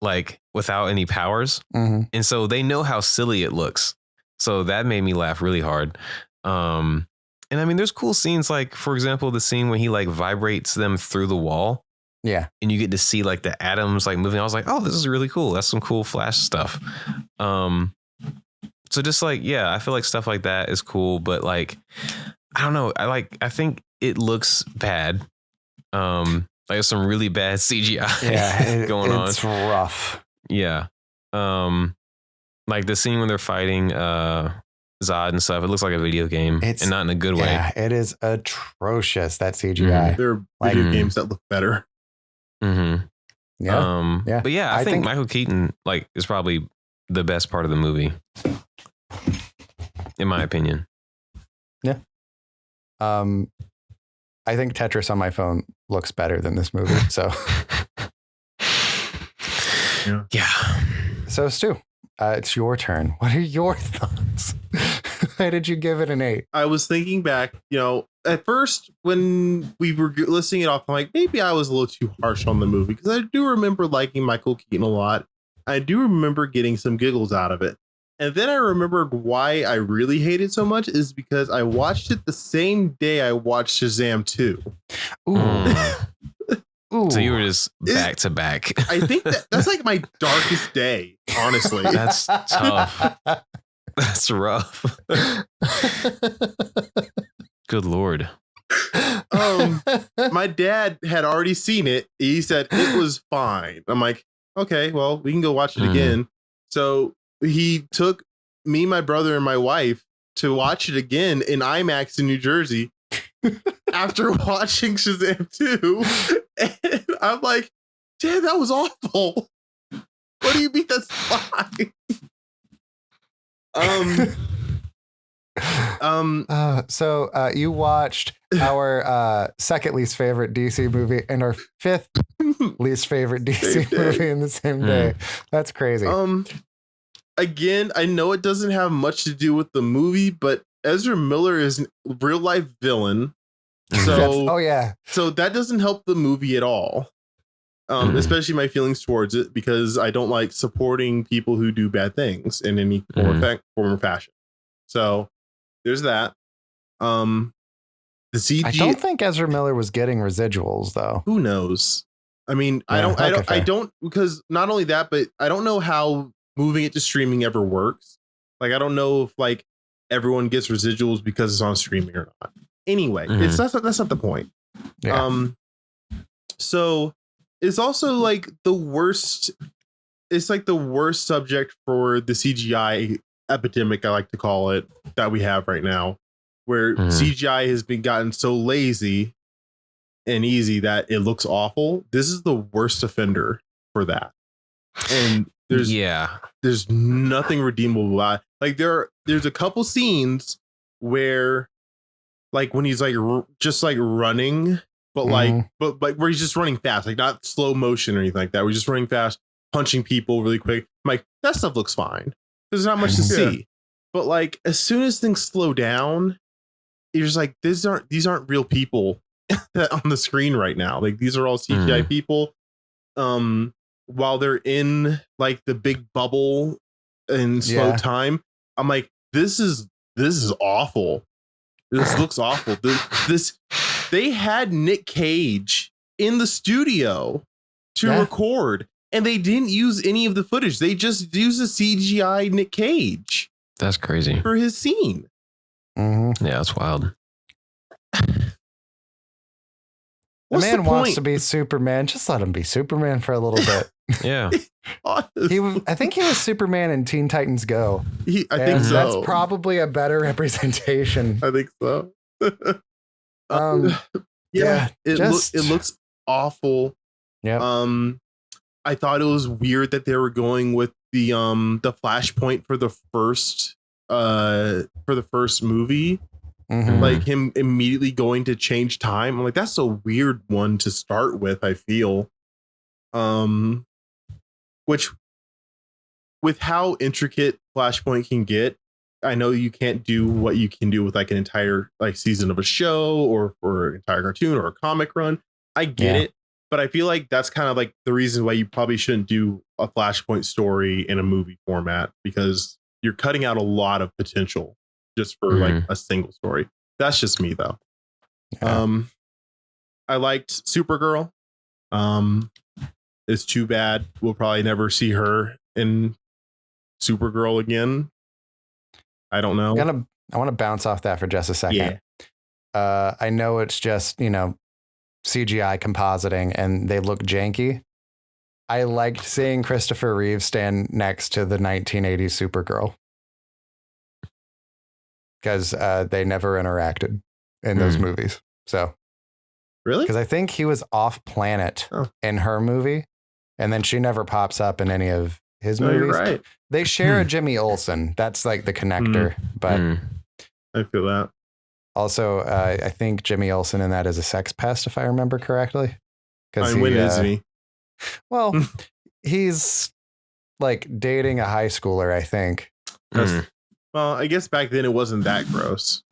like without any powers. And so they know how silly it looks. So that made me laugh really hard. And I mean, there's cool scenes, like, for example, the scene when he like vibrates them through the wall. Yeah. And you get to see like the atoms like moving. I was like, oh, this is really cool. That's some cool Flash stuff. So just like, yeah, I feel like stuff like that is cool. But like, I don't know. I think it looks bad. Like some really bad CGI going on. It's rough. Yeah. Like the scene when they're fighting Zod and stuff, it looks like a video game and not in a good way. Yeah, it is atrocious, that CGI. There are video games that look better. Mm-hmm. Yeah. Yeah. But yeah, I think Michael Keaton is probably the best part of the movie. In my opinion. Yeah. I think Tetris on my phone looks better than this movie. So yeah. So Stu, it's your turn. What are your thoughts? Why did you give it an 8? I was thinking back, at first when we were listing it off, I'm like, maybe I was a little too harsh on the movie because I do remember liking Michael Keaton a lot. I do remember getting some giggles out of it. And then I remembered why I really hate it so much is because I watched it the same day I watched Shazam 2. Ooh. Ooh. So you were just back to back. I think that's like my darkest day, honestly. That's tough. That's rough. Good Lord. My dad had already seen it. He said it was fine. I'm like, okay, well, we can go watch it again. So he took me, my brother, and my wife to watch it again in IMAX in New Jersey after watching Shazam 2. And I'm like, Dad, that was awful. What do you mean that's fine? So you watched our second least favorite DC movie and our fifth least favorite DC movie in the same day. That's crazy. Again, I know it doesn't have much to do with the movie, but Ezra Miller is a real life villain. So so that doesn't help the movie at all. Especially my feelings towards it, because I don't like supporting people who do bad things in any form or fashion. So there's that. The CG. I don't think Ezra Miller was getting residuals though. Who knows? I mean, yeah, I don't because not only that, but I don't know how moving it to streaming ever works. Like, I don't know if like everyone gets residuals because it's on streaming or not. Anyway, that's not the point. Yeah. So it's also like the worst. It's like the worst subject for the CGI epidemic, I like to call it, that we have right now, where CGI has been gotten so lazy and easy that it looks awful. This is the worst offender for that. And there's nothing redeemable about it. Like there's a couple scenes where like when he's like just like running, but like where he's just running fast, like not slow motion or anything like that. We're just running fast, punching people really quick. I'm like, that stuff looks fine. There's not much to see. But like as soon as things slow down, you're just like, these aren't real people on the screen right now. Like these are all CGI people. While they're in like the big bubble in slow time, I'm like, this is awful. This looks awful. They had Nick Cage in the studio to record, and they didn't use any of the footage. They just used a CGI Nick Cage. That's crazy for his scene. Yeah, that's wild. The man wants to be Superman. Just let him be Superman for a little bit. Yeah. I think he was Superman in Teen Titans Go. I think so. That's probably a better representation. I think so. It looks awful. Yeah. I thought it was weird that they were going with the Flashpoint for the first movie. Like him immediately going to change time. I'm like, that's a weird one to start with, I feel. Which with how intricate Flashpoint can get, I know you can't do what you can do with like an entire like season of a show or an entire cartoon or a comic run. I get it, but I feel like that's kind of like the reason why you probably shouldn't do a Flashpoint story in a movie format, because you're cutting out a lot of potential just for like a single story. That's just me though. I liked Supergirl. It's too bad we'll probably never see her in Supergirl again. I don't know. I want to bounce off that for just a second. I know it's just, CGI compositing and they look janky. I liked seeing Christopher Reeve stand next to the 1980s Supergirl because they never interacted in those movies. So, really? Because I think he was off planet in her movie, and then she never pops up in any of his movies. You're right. They share a Jimmy Olsen. That's like the connector, but I feel that. Also, I think Jimmy Olsen in that is a sex pest, if I remember correctly. When isn't he? Well, he's like dating a high schooler, I think. Well, I guess back then it wasn't that gross.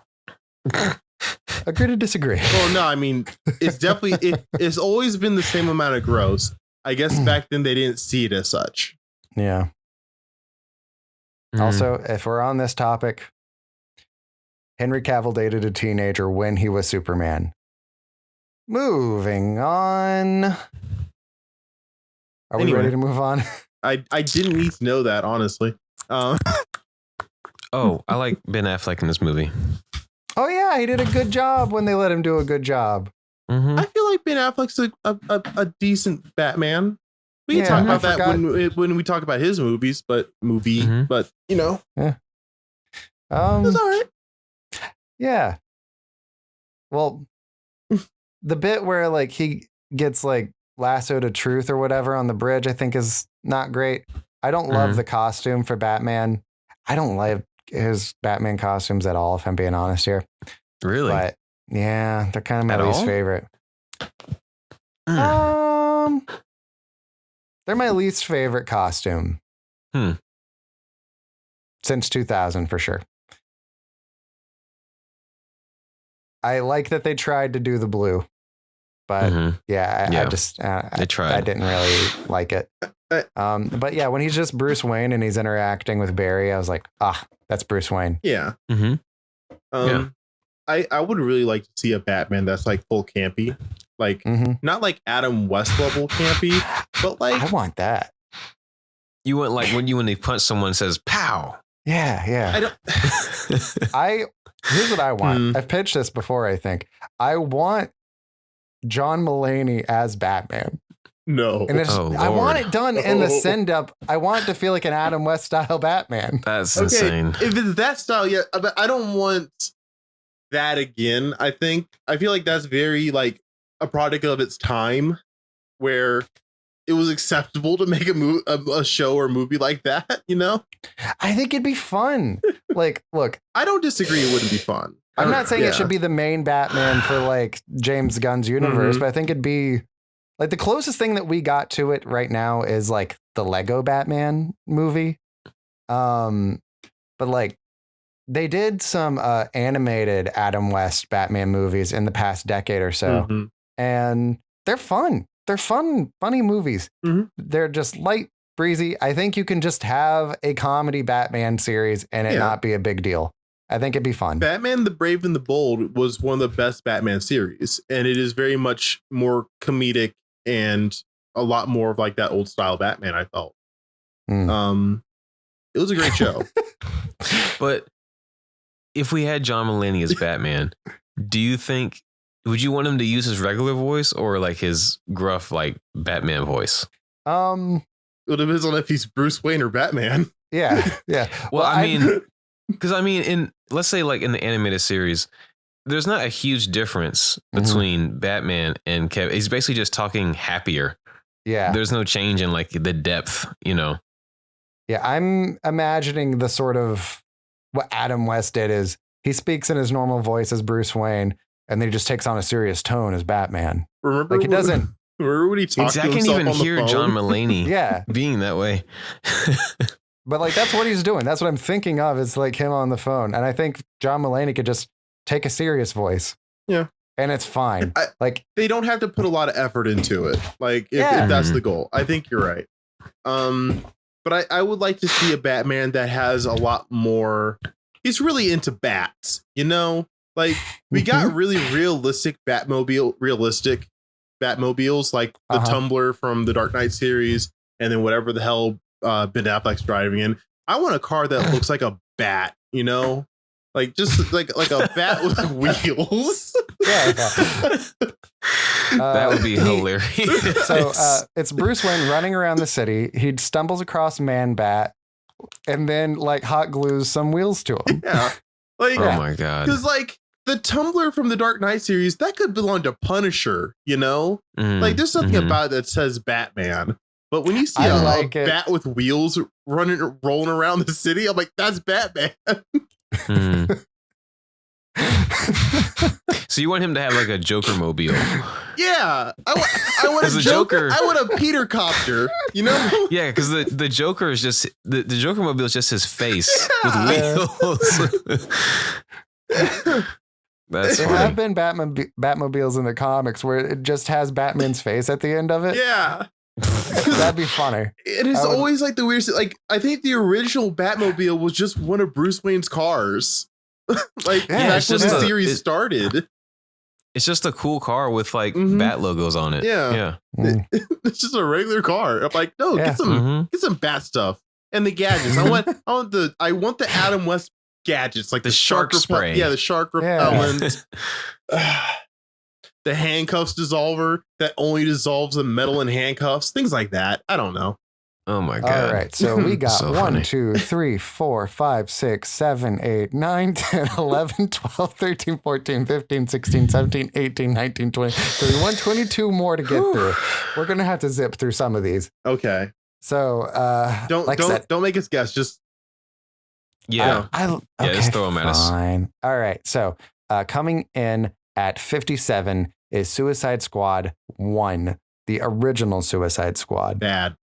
Agree to disagree. Well, no, I mean, it's definitely, it's always been the same amount of gross. I guess back then they didn't see it as such. Yeah. Also, if we're on this topic, Henry Cavill dated a teenager when he was Superman. Moving on. Are we ready to move on? I didn't need to know that, honestly. I like Ben Affleck in this movie. Oh, yeah, he did a good job when they let him do a good job. I feel like Ben Affleck's a decent Batman. We can talk about that when we talk about his movies, but but Yeah. it's all right. Yeah. Well, the bit where like he gets like lassoed to truth or whatever on the bridge, I think is not great. I don't love the costume for Batman. I don't like his Batman costumes at all, if I'm being honest here. Really? But yeah, they're kind of my least favorite. They're my least favorite costume. Since 2000 for sure. I like that they tried to do the blue, but I just they tried. I didn't really like it. But yeah, when he's just Bruce Wayne and he's interacting with Barry, I was like, that's Bruce Wayne. Yeah. I would really like to see a Batman that's like full campy, like not like Adam West level campy, but like I want that. You want like when they punch someone and says "pow." Yeah. I don't. Here's what I want. I've pitched this before, I think. I want John Mulaney as Batman. No. And I want it done in the send up. I want it to feel like an Adam West style Batman. That's insane. If it's that style, yeah, but I don't want that again. I feel like that's very like a product of its time where it was acceptable to make a show or movie like that, I think it'd be fun. Like, look, I don't disagree. It wouldn't be fun. I'm not saying it should be the main Batman for like James Gunn's universe, but I think it'd be like the closest thing that we got to it right now is like the Lego Batman movie. But like they did some animated Adam West Batman movies in the past decade or so, and they're fun. They're funny movies. They're just light, breezy. I think you can just have a comedy Batman series and it not be a big deal. I think it'd be fun. Batman the Brave and the Bold was one of the best Batman series, and it is very much more comedic and a lot more of like that old style Batman, I felt. It was a great show. But if we had John Mulaney as Batman, would you want him to use his regular voice or like his gruff like Batman voice? It depends on if he's Bruce Wayne or Batman. Yeah. Well, I mean, because in let's say like in the animated series, there's not a huge difference between Batman and Kevin. He's basically just talking happier. Yeah. There's no change in like the depth, Yeah, I'm imagining the sort of what Adam West did is he speaks in his normal voice as Bruce Wayne, and then he just takes on a serious tone as Batman. Remember, like he doesn't. Remember when he talked to himself I can't even on the hear phone? John Mulaney being that way. But like that's what he's doing. That's what I'm thinking of. Is like him on the phone, and I think John Mulaney could just take a serious voice. Yeah, and it's fine. Like they don't have to put a lot of effort into it. Like if that's the goal, I think you're right. But I would like to see a Batman that has a lot more. He's really into bats, Like we got really realistic Batmobiles, like the Tumbler from the Dark Knight series, and then whatever the hell Ben Affleck's driving in. I want a car that looks like a bat, like just like a bat with wheels. Yeah. That would be hilarious. So it's Bruce Wayne running around the city. He stumbles across Man-Bat and then like hot glues some wheels to him. Yeah. Like, Oh my god. because like the Tumbler from the Dark Knight series, that could belong to Punisher, you know? Like there's something about it that says Batman. But when you see I a like it. bat with wheels rolling around the city, I'm like, that's Batman. So you want him to have like a Joker mobile? Yeah. I want As a a Joker. Joker. I want a Peter Copter, you know? Yeah, because the Joker is just the Joker mobile is just his face Yeah. with wheels. That's There funny. have been Batmobiles in the comics where it just has Batman's face at the end of it. Yeah. That'd be funny. It is I would- always like the weirdest. Like I think the original Batmobile was just one of Bruce Wayne's cars. Like Yeah, back it's when just the a- series started, It's just a cool car with like Mhm. bat logos on it. Yeah. Yeah. Mm. it's just a regular car. I'm like, no, Yeah. get some bat stuff and the gadgets. I want the Adam West gadgets, like The the shark spray. Yeah, the shark Yeah. repellent. The handcuffs dissolver that only dissolves the metal in handcuffs, things like that. I don't know. Oh my god. All right, so we got So 1, funny. 2, 3, 4, 5, 6, 7, 8, 9, 10, 11, 12, 13, 14, 15, 16, 17, 18, 19, 20, 21, 22 more to get through. We're going to have to zip through some of these. Okay, So, don't like I said, don't make us guess. Just Yeah. okay, just throw 'em at us. fine. All right, so coming in at 57 is Suicide Squad 1, the original Suicide Squad. bad.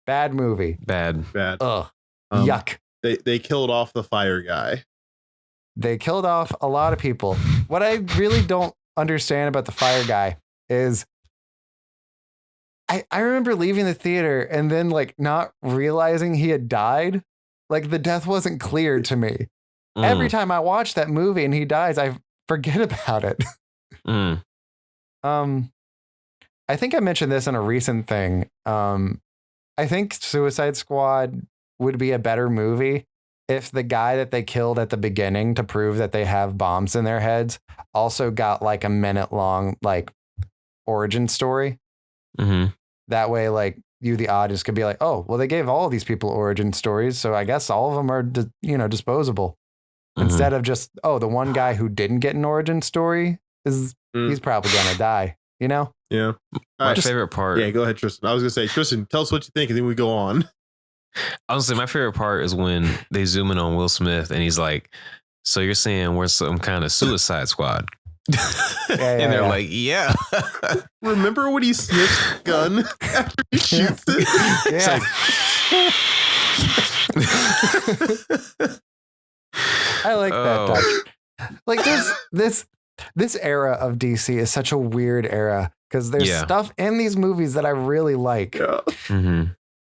Bad movie. Bad. Ugh. Um, Yuck. They killed off the fire guy. They killed off a lot of people. What I really don't understand about the fire guy is I remember leaving the theater and then like not realizing he had died. Like the death wasn't clear to me. Every time I watch that movie and he dies, I forget about it. Mm. I think I mentioned this in a recent thing. I think Suicide Squad would be a better movie if the guy that they killed at the beginning to prove that they have bombs in their heads also got like a minute long like origin story. Mm-hmm. That way, like you, the audience, could be like, oh, well, they gave all of these people origin stories, so I guess all of them are, disposable. Instead of just, oh, the one guy who didn't get an origin story he's probably gonna die. You know? Yeah. My Just- favorite part. Yeah, go ahead, Tristan. I was gonna say, Tristan, tell us what you think, and then we go on. Honestly, my favorite part is when they zoom in on Will Smith and he's like, "So you're saying we're some kind of Suicide Squad?" And they're yeah. like, "Yeah." Remember when he sniffs the gun after he shoots it? Yeah. I like that touch. Like there's this era of DC is such a weird era because there's Yeah. stuff in these movies that I really like, Yeah. Mm-hmm.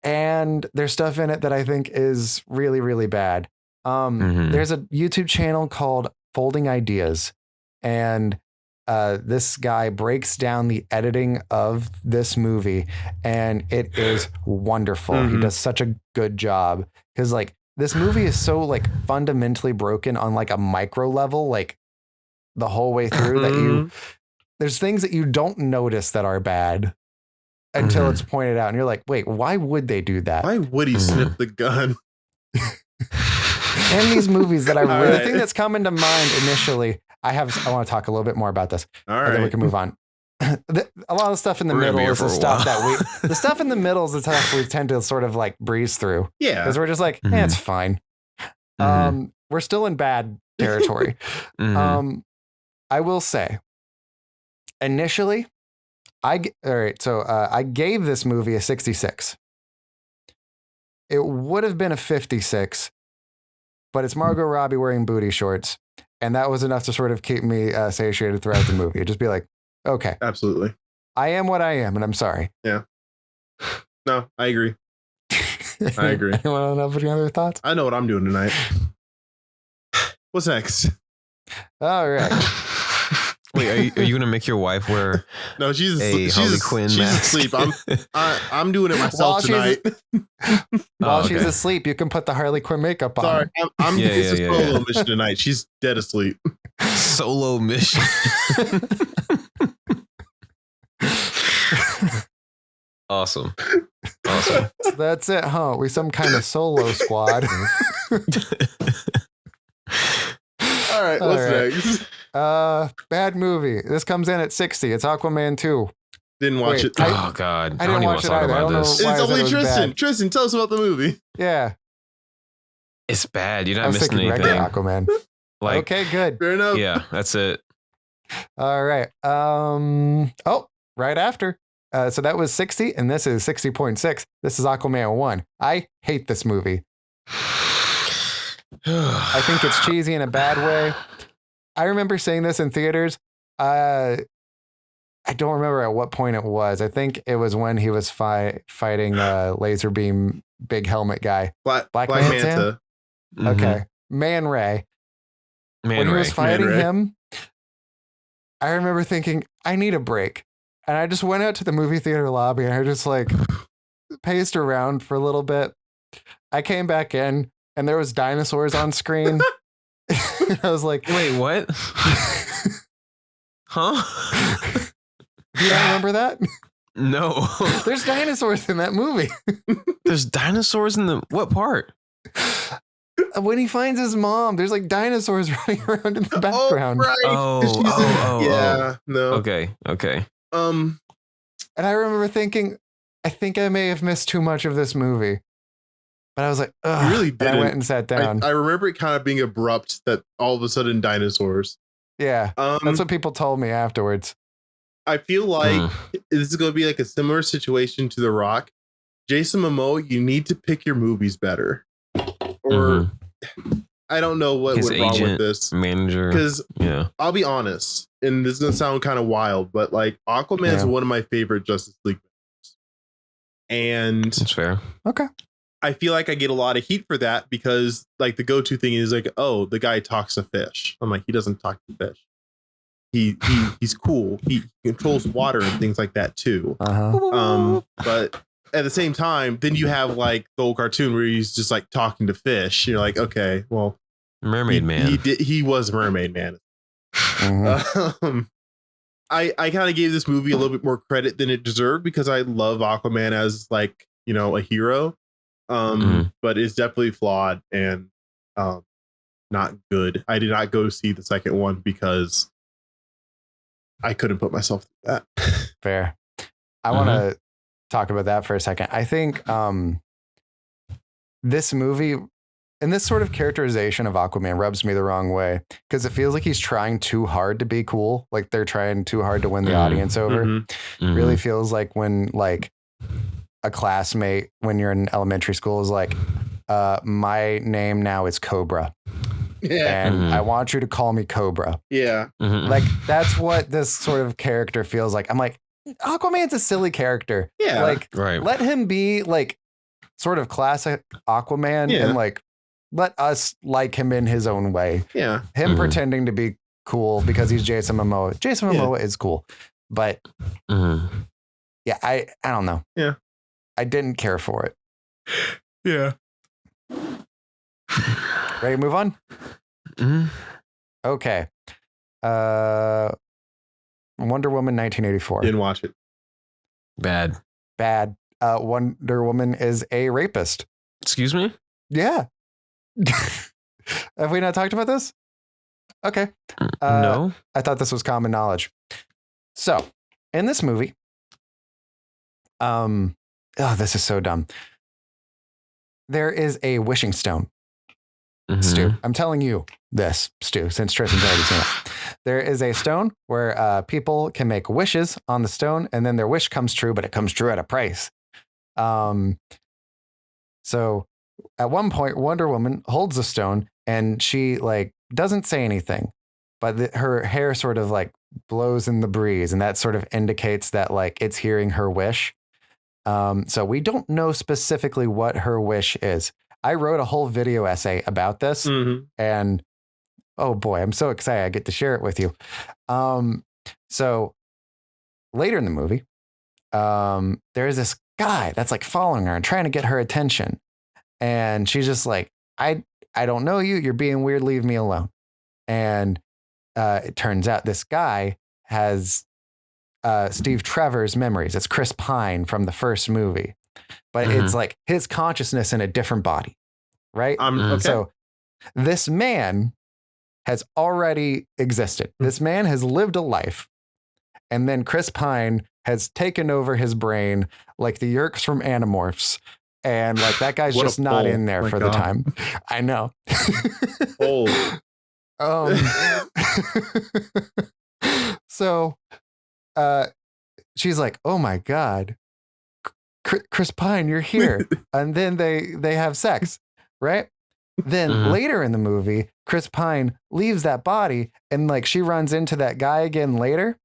and there's stuff in it that I think is really, really bad. Mhm. There's a YouTube channel called Folding Ideas, and this guy breaks down the editing of this movie, and it is wonderful. He Mhm. does such a good job because like this movie is so like fundamentally broken on like a micro level, like the whole way through that there's things that you don't notice that are bad until Mhm. it's pointed out, and you're like, wait, why would they do that? Why would he sniff the gun? In these movies that I All really right. think that's coming to mind initially, I want to talk a little bit more about this, All and then we right. can move on. A lot of stuff in the We're gonna middle be here is the for a stuff while. that the stuff in the middle is the stuff we tend to sort of like breeze through Yeah. because we're just like, Mhm. it's fine. Mhm. We're still in bad territory. Mhm. I will say, initially, I gave this movie a 66. It would have been a 56, but it's Margot Robbie wearing booty shorts, and that was enough to sort of keep me satiated throughout the movie. It'd just be like, okay, Absolutely. I am what I am, and I'm sorry. No, I agree. I agree. Anyone have any other thoughts? I know what I'm doing tonight. What's next? All right. Wait, are you gonna make your wife wear No, she's a Harley Quinn she's mask? asleep. I'm doing it While myself she's- tonight. While Oh, she's okay. asleep, you can put the Harley Quinn makeup on. Sorry, I'm Yeah, doing yeah, this yeah, solo yeah. mission tonight. She's dead asleep. Solo mission. Awesome. So that's it, huh? We some kind of solo squad. All right, what's next? Bad movie. This comes in at 60. It's Aquaman 2. Didn't watch Wait, it. Oh God. I didn't don't even watch it want to talk either. I about don't this. know why It's I said only it was Tristan. bad. Tristan, tell us about the movie. Yeah. It's bad. You're I not was missing thinking regular anything. Aquaman. Like, Okay, good. Fair enough. yeah, that's it. All right. Right after. So that was 60, and this is 60.6. This is Aquaman 1. I hate this movie. I think it's cheesy in a bad way. I remember seeing this in theaters. I don't remember at what point it was. I think it was when he was fighting laser beam big helmet guy. Black Manta? Manta. Mhm. Okay. Man Ray. Man When he Ray. was fighting Man Ray. him, I remember thinking, I need a break. And I just went out to the movie theater lobby and I just like paced around for a little bit. I came back in and there was dinosaurs on screen. I was like, Wait, what? Huh? do you not remember that? No. There's dinosaurs in that movie. There's dinosaurs in the what part? When he finds his mom, there's like dinosaurs running around in the background. Oh, right. Oh, 'Cause she's oh, oh, yeah. No. Okay. And I remember thinking, I think I may have missed too much of this movie. But I was like, ugh. You really And I didn't. went and sat down. I remember it kind of being abrupt that all of a sudden dinosaurs. Yeah. That's what people told me afterwards. I feel like this is going to be like a similar situation to The Rock. Jason Momoa, you need to pick your movies better. Or I don't know what His went wrong with agent, this. manager. Because Yeah. I'll be honest, and this is going to sound kind of wild, but like Aquaman is Yeah. one of my favorite Justice League movies. And That's fair. Okay. I feel like I get a lot of heat for that because like the go-to thing is like, oh, the guy talks to fish. I'm like, he doesn't talk to fish. He's cool. He controls water and things like that too. But at the same time, then you have like the old cartoon where he's just like talking to fish. You're like, okay, well, Mermaid Man. He was Mermaid Man. Mhm. I kind of gave this movie a little bit more credit than it deserved because I love Aquaman as like, you know, a hero. But it's definitely flawed and not good. I did not go see the second one because I couldn't put myself through that. Fair. I want to talk about that for a second. I think this movie and this sort of characterization of Aquaman rubs me the wrong way because it feels like he's trying too hard to be cool. Like they're trying too hard to win the audience over. Really feels like when like a classmate when you're in elementary school is like, my name now is Cobra. Yeah. And I want you to call me Cobra. Yeah. Like that's what this sort of character feels like. I'm like, Aquaman's a silly character. Yeah. Like Right. let him be like sort of classic Aquaman Yeah. and like let us like him in his own way. Yeah. Him pretending to be cool because he's Jason Momoa. Jason Momoa is cool. But yeah, I don't know. Yeah. I didn't care for it. Yeah. Ready to move on? Okay. Wonder Woman 1984. Didn't watch it. Bad. Bad. Wonder Woman is a rapist. Excuse me? Yeah. Have we not talked about this? Okay. No. I thought this was common knowledge. So, in this movie, this is so dumb. There is a wishing stone. Stu, I'm telling you this, Stu, since Tristan's already seen it. There is a stone where people can make wishes on the stone, and then their wish comes true, but it comes true at a price. So at one point, Wonder Woman holds the stone, and she like doesn't say anything, but her hair sort of like blows in the breeze, and that sort of indicates that like it's hearing her wish. So we don't know specifically what her wish is. I wrote a whole video essay about this, and oh boy, I'm so excited I get to share it with you. So later in the movie, there's this guy that's like following her and trying to get her attention, and she's just like, I don't know you. You're being weird. Leave me alone. And it turns out this guy has Steve Trevor's memories. It's Chris Pine from the first movie, but it's like his consciousness in a different body, right? Okay. So this man has already existed. This man has lived a life. And then Chris Pine has taken over his brain like the Yerks from Animorphs. And like that guy's What a just not pull. in there My for God. the time. I know. So she's like, oh my God, Chris Pine, you're here. And then they have sex, right? Then later in the movie, Chris Pine leaves that body and like she runs into that guy again later.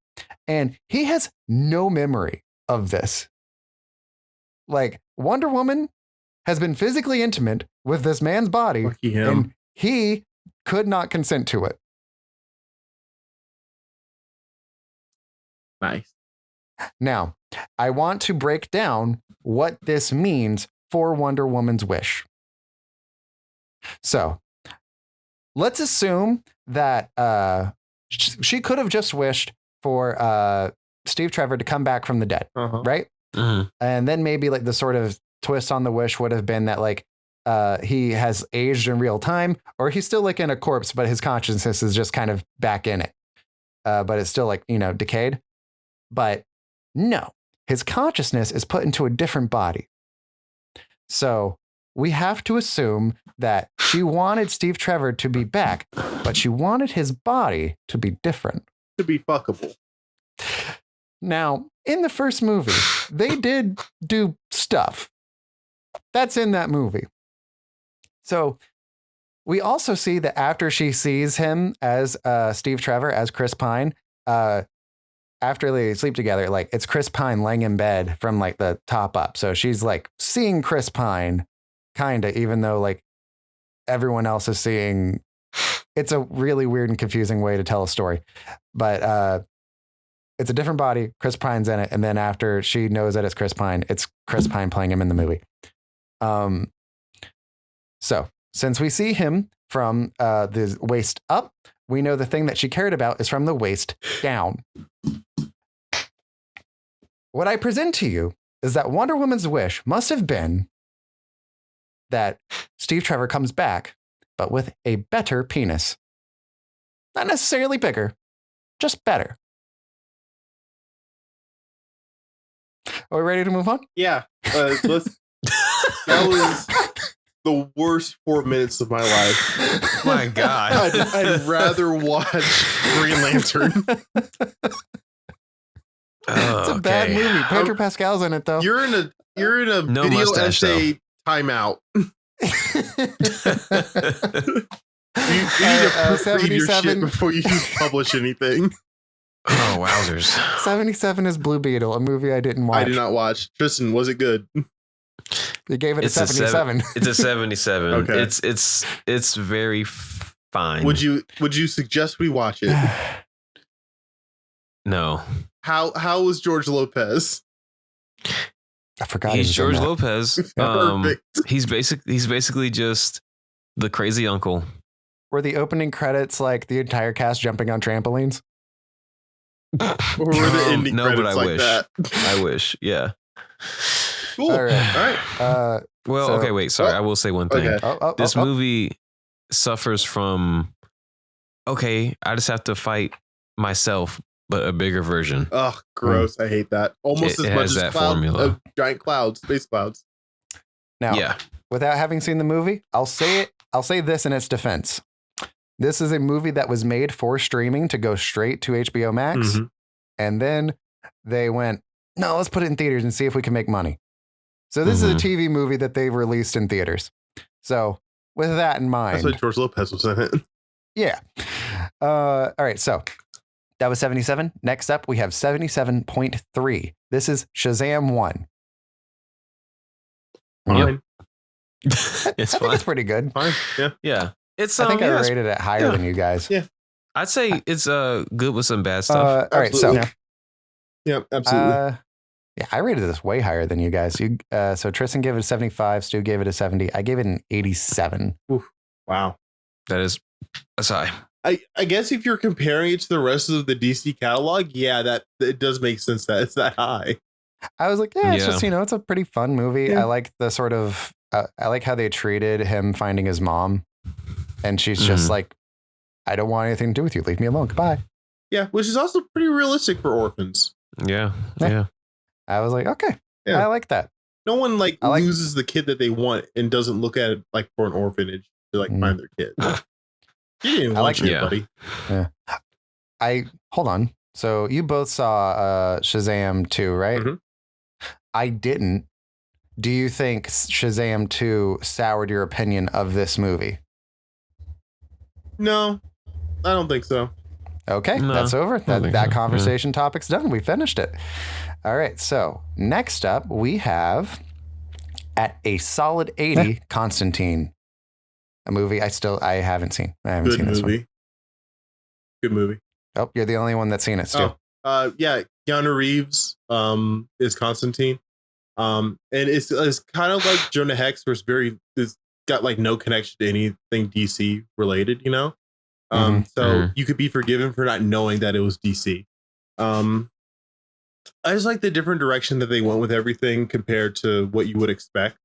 And he has no memory of this. Like Wonder Woman has been physically intimate with this man's body Lucky him. and he could not consent to it. Nice. Now, I want to break down what this means for Wonder Woman's wish. So let's assume that she could have just wished for Steve Trevor to come back from the dead, right? And then maybe like the sort of twist on the wish would have been that like he has aged in real time, or he's still like in a corpse, but his consciousness is just kind of back in it. But it's still like, decayed. But no, his consciousness is put into a different body. So we have to assume that she wanted Steve Trevor to be back, but she wanted his body to be different. To be fuckable. Now, in the first movie, they did do stuff. That's in that movie. So we also see that after she sees him as Steve Trevor, as Chris Pine, after they sleep together, like it's Chris Pine laying in bed from like the top up. So she's like seeing Chris Pine kind of, even though like everyone else is seeing. It's a really weird and confusing way to tell a story, but it's a different body. Chris Pine's in it. And then after she knows that it's Chris Pine, it's Chris Pine playing him in the movie. So since we see him from the waist up, we know the thing that she cared about is from the waist down. What I present to you is that Wonder Woman's wish must have been that Steve Trevor comes back, but with a better penis. Not necessarily bigger, just better. Are we ready to move on? Yeah. Let's. That was the worst 4 minutes of my life. My God. I'd rather watch Green Lantern. It's a bad movie. Pedro Pascal's in it though. You're in a No video mustache, essay timeout. You need to read your shit 77. before you publish anything. Oh, wowzers. 77 is Blue Beetle, a movie I didn't watch. I did not watch. Tristan, was it good? You gave it It's a a 77. It's a 77. Okay. It's very fine. Would you suggest we watch it? No. How was George Lopez? I forgot He's he was in George that. Lopez. Perfect. He's basically just the crazy uncle. Were the opening credits like the entire cast jumping on trampolines? Or were the ending no, credits but I like wish. that? I wish. Yeah. Cool. All right. All right. Well, So- okay, wait. Sorry, I will say one thing. Okay. This movie suffers from, okay, I just have to fight myself, but a bigger version. Ugh, gross. I hate that. Almost It as much has as that formula. Giant clouds, space clouds. Now, Yeah. without having seen the movie, I'll say this in its defense. This is a movie that was made for streaming to go straight to HBO Max. Mhm. And then they went, no, let's put it in theaters and see if we can make money. So this is a TV movie that they've released in theaters. So with that in mind. That's why George Lopez was in it. Yeah. All right. So that was 77. Next up, we have 77.3. This is Shazam 1. Fine. It's I think fine. it's pretty good. Fine. Yeah. Yeah. It's I think I yeah, rated it higher yeah. than you guys. Yeah. I'd say it's good with some bad stuff. All right. So Absolutely. Yeah, absolutely. yeah, I rated this way higher than you guys. So Tristan gave it a 75. Stu gave it a 70. I gave it an 87. Wow. That's high. I guess if you're comparing it to the rest of the DC catalog, yeah, that it does make sense that it's that high. I was like, yeah, it's just, it's a pretty fun movie. Yeah. I like the sort of, I like how they treated him finding his mom. And she's just like, I don't want anything to do with you. Leave me alone. Goodbye. Yeah, which is also pretty realistic for orphans. Yeah. I was like, okay, Yeah. I like that. No one loses the kid that they want and doesn't look at it like for an orphanage to find their kid. You didn't want your buddy. Yeah. Hold on. So you both saw Shazam 2, right? Mm-hmm. I didn't. Do you think Shazam 2 soured your opinion of this movie? No, I don't think so. Okay, that's over. That conversation topic's done. We finished it. All right. So next up, we have at a solid 80, Constantine, a movie I haven't seen. I haven't seen this one. Good movie. Oh, you're the only one that's seen it, Stu. Yeah, Keanu Reeves is Constantine. And it's kind of like Jonah Hex, where it's got like no connection to anything DC related, you know? So you could be forgiven for not knowing that it was DC. I just like the different direction that they went with everything compared to what you would expect.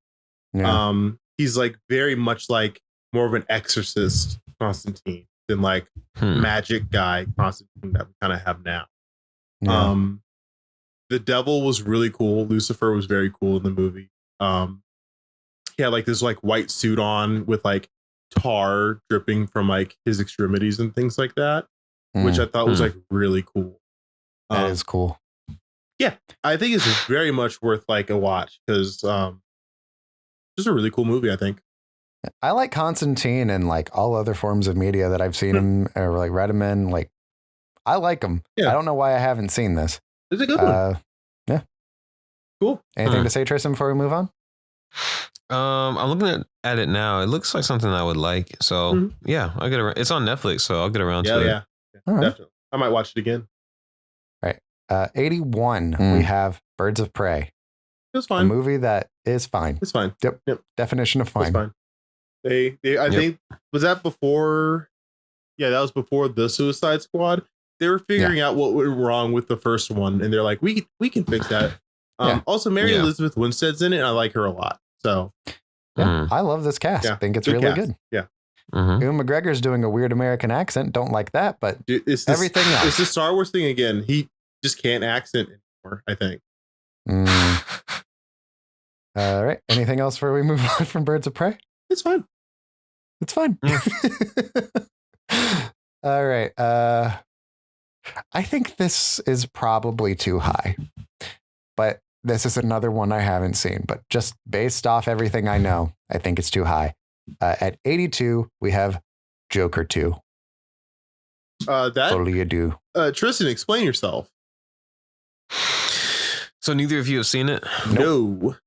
Yeah. He's like very much like more of an exorcist Constantine than like magic guy Constantine that we kind of have now. Yeah. The devil was really cool. Lucifer was very cool in the movie. He had like this like white suit on with like tar dripping from like his extremities and things like that, which I thought was like really cool. That is cool. Yeah, I think it's very much worth like a watch because just a really cool movie, I think. I like Constantine and like all other forms of media that I've seen him or like read him in. Like, I like him. Yeah. I don't know why I haven't seen this. It's a good one. Yeah. Cool. Anything to say, Tristan, before we move on? I'm looking at it now. It looks like something I would like. So yeah, I'll get around. It's on Netflix, so I'll get around to it. Yeah, right. Definitely. I might watch it again. Right. 81. We have Birds of Prey. It's fine. A movie that is fine. It's fine. Yep. Definition of fine. It's fine. I think, was that before? Yeah, that was before the Suicide Squad. They were figuring out what went wrong with the first one, and they're like, we can fix that. Also, Mary Elizabeth Winstead's in it, and I like her a lot. So, I love this cast. I think it's really good. Yeah. Ewan McGregor's doing a weird American accent. Don't like that, but everything else. It's the Star Wars thing again. He just can't accent anymore, I think. All right. Anything else before we move on from Birds of Prey? It's fine. It's fine. All right. I think this is probably too high, but this is another one I haven't seen, but just based off everything I know, I think it's too high. At 82, we have Joker 2. What do you do? Tristan, explain yourself. So neither of you have seen it? No.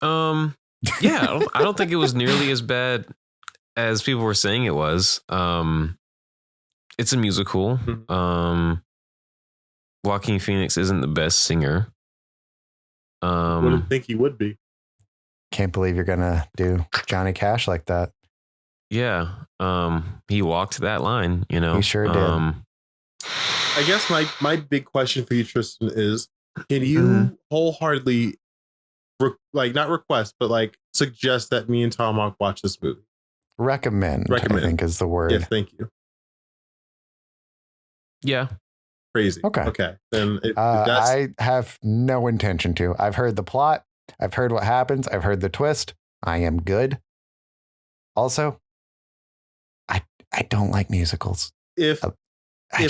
Yeah, I don't think it was nearly as bad as people were saying it was. It's a musical. Joaquin Phoenix isn't the best singer. Wouldn't think he would be. Can't believe you're gonna do Johnny Cash like that. Yeah. He walked that line, you know. He sure did. I guess my big question for you, Tristan, is can you wholeheartedly not request, but like suggest that me and Tomahawk watch this movie? Recommend, I think is the word. Yes, thank you. Yeah. Crazy. Okay. Then I have no intention to. I've heard the plot. I've heard what happens. I've heard the twist. I am good. Also, I don't like musicals. If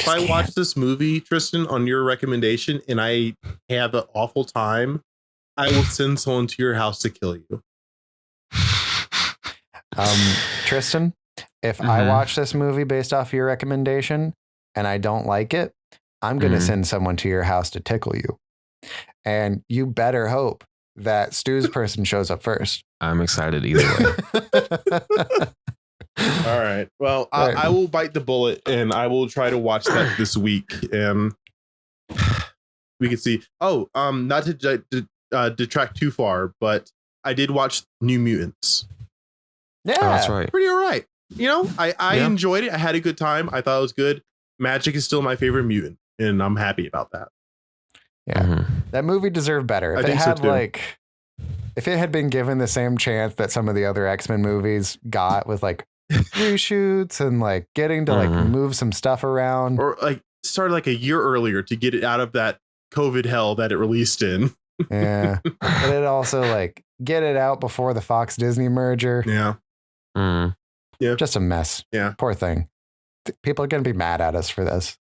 I watch this movie, Tristan, on your recommendation, and I have an awful time, I will send someone to your house to kill you. Tristan, if I watch this movie based off your recommendation and I don't like it, I'm going to send someone to your house to tickle you. And you better hope that Stu's person shows up first. I'm excited either way. All right. Well, I will bite the bullet and I will try to watch that this week. And we can see. Oh, not to detract too far, but I did watch New Mutants. Yeah, that's right. Pretty all right. I enjoyed it. I had a good time. I thought it was good. Magik is still my favorite mutant, and I'm happy about that. Yeah, that movie deserved better. If it had if it had been given the same chance that some of the other X-Men movies got with like reshoots and like getting to like move some stuff around, or like started like a year earlier to get it out of that COVID hell that it released in. Yeah, but it also like get it out before the Fox Disney merger. Yeah, yeah, just a mess. Yeah, poor thing. People are gonna be mad at us for this.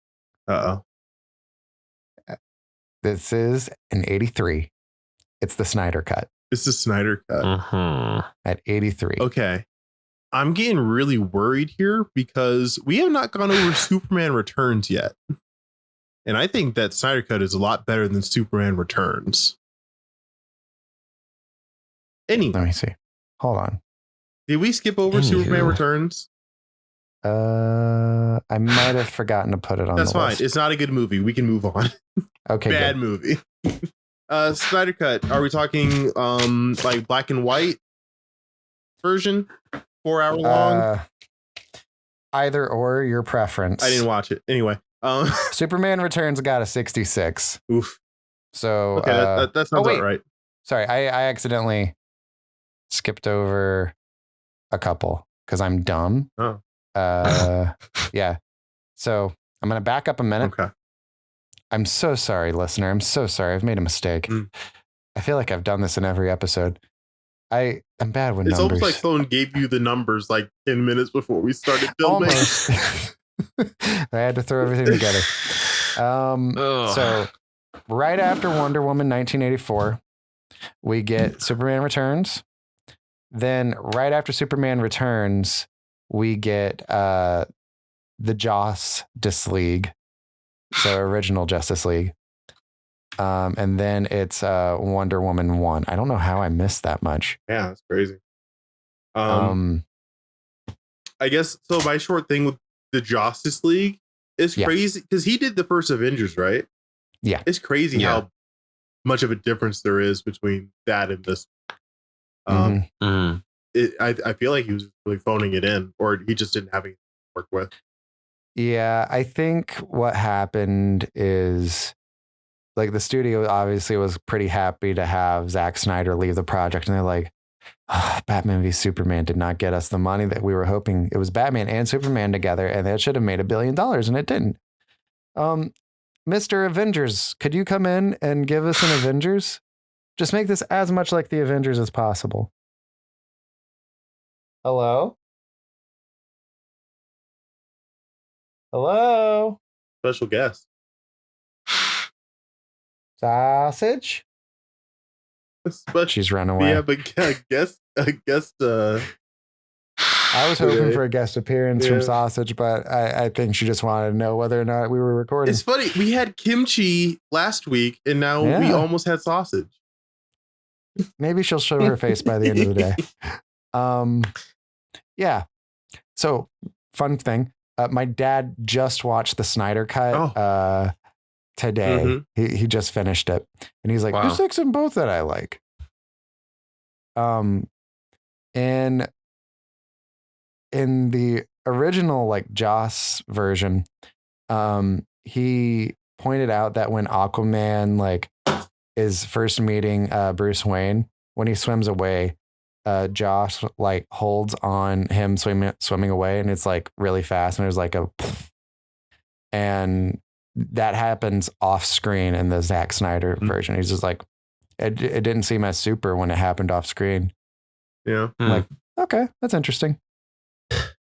This is an 83. It's the Snyder Cut. It's the Snyder Cut at 83. Okay. I'm getting really worried here because we have not gone over Superman Returns yet. And I think that Snyder Cut is a lot better than Superman Returns. Anyway. Let me see. Hold on. Did we skip over Superman Returns? I might have forgotten to put it on. That's the fine. list. It's not a good movie. We can move on. Okay. Bad movie. Snyder Cut. Are we talking like black and white version? 4 hour long? Either or, your preference. I didn't watch it. Anyway. Superman Returns got a 66. Oof. So okay, that sounds about right. Sorry, I accidentally skipped over a couple because I'm dumb. Oh. Yeah. So I'm gonna back up a minute. Okay. I'm so sorry, listener. I'm so sorry. I've made a mistake. I feel like I've done this in every episode. I'm bad with numbers. It's almost like someone gave you the numbers like 10 minutes before we started filming. Almost. I had to throw everything together. So right after Wonder Woman 1984, we get Superman Returns. Then right after Superman Returns, we get the Justice League. So original Justice League. And then it's Wonder Woman 1. I don't know how I missed that much. Yeah, that's crazy. I guess so. My short thing with the Justice League is crazy because he did the first Avengers, right? Yeah. It's crazy how much of a difference there is between that and this. I feel like he was really phoning it in, or he just didn't have anything to work with. Yeah, I think what happened is like the studio obviously was pretty happy to have Zack Snyder leave the project. And they're like, Batman v Superman did not get us the money that we were hoping. It was Batman and Superman together, and that should have made $1 billion, and it didn't. Mr. Avengers, could you come in and give us an Avengers? Just make this as much like the Avengers as possible. Hello? Hello? Special guest. Sausage? She's run away. Yeah, but I guess. I was hoping for a guest appearance from Sausage, but I think she just wanted to know whether or not we were recording. It's funny. We had kimchi last week, and now we almost had sausage. Maybe she'll show her face by the end of the day. Yeah. So, fun thing. My dad just watched the Snyder Cut today. He just finished it, and he's like, "There's 6 in both that I like." And in the original like Joss version, he pointed out that when Aquaman like is first meeting Bruce Wayne, when he swims away, Josh like holds on him swimming away, and it's like really fast, and there's like a and that happens off screen in the Zack Snyder version. He's just like, it didn't seem as super when it happened off screen. Yeah. Like, okay, that's interesting.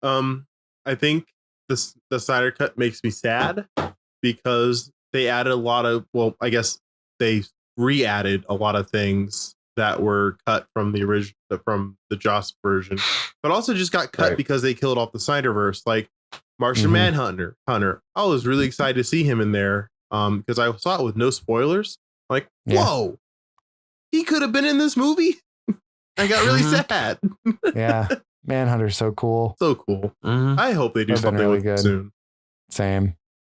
I think the Snyder Cut makes me sad because they added a lot of, well, I guess they re-added a lot of things that were cut from the original, from the Joss version, but also just got cut because they killed off the Snyderverse. Like Martian Manhunter. I was really excited to see him in there because I saw it with no spoilers. Like, whoa, he could have been in this movie. I got really sad. Yeah. Manhunter's so cool. So cool. I hope they do something really good soon. Same.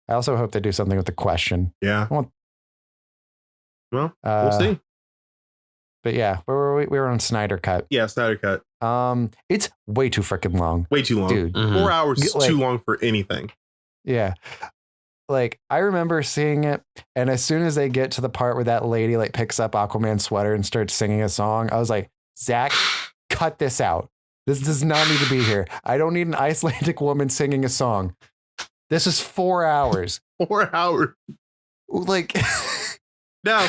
I also hope they do something with the Question. Yeah. Well, we'll see. But yeah, where were we? We were on Snyder Cut. Yeah, Snyder Cut. It's way too freaking long. Way too long. Dude. 4 hours is Like- too long for anything. Yeah. Like, I remember seeing it, and as soon as they get to the part where that lady like picks up Aquaman's sweater and starts singing a song, I was like, Zach, cut this out. This does not need to be here. I don't need an Icelandic woman singing a song. This is 4 hours. 4 hours. Like, Now,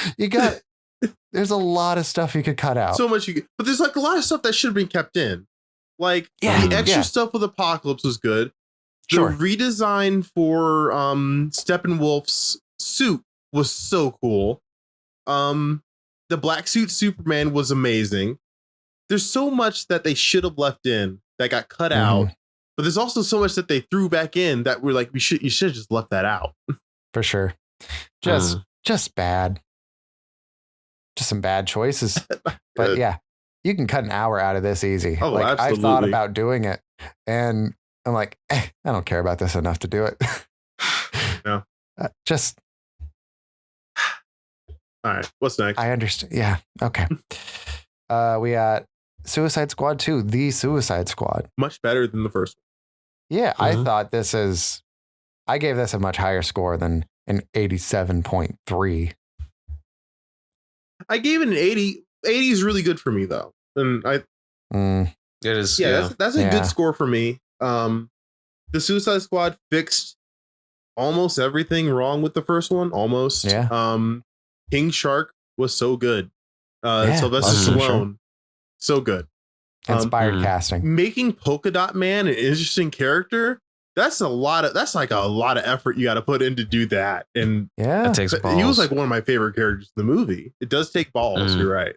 there's a lot of stuff you could cut out. so much but there's like a lot of stuff that should have been kept in. Like Yeah, the extra yeah. stuff with Apocalypse was good. The Sure. redesign for Steppenwolf's suit was so cool. The black suit Superman was amazing. There's so much that they should have left in that got cut out, but there's also so much that they threw back in that we're like, you should have just left that out. For sure. Just bad. Just some bad choices. But Good. yeah, you can cut an hour out of this easy. Oh, like, I thought absolutely. about doing it, and I'm like, I don't care about this enough to do it. No. Just, All right, what's next? I understand. Yeah. Okay. We got Suicide Squad 2, The Suicide Squad. Much better than the first one. Yeah, I Mhm. thought I gave this a much higher score than an 87.3. I gave it an 80. 80 is really good for me though, and Mm, It is. yeah, that's a Yeah. good score for me. The Suicide Squad fixed almost everything wrong with the first one. Almost. Yeah. King Shark was so good. Yeah, Sylvester love King Stallone, so good. inspired casting. Making Polka Dot Man an interesting character. That's like a lot of effort you got to put in to do that. And Yeah. It takes balls. he was like one of my favorite characters in the movie. It does take balls. Mm. You're right.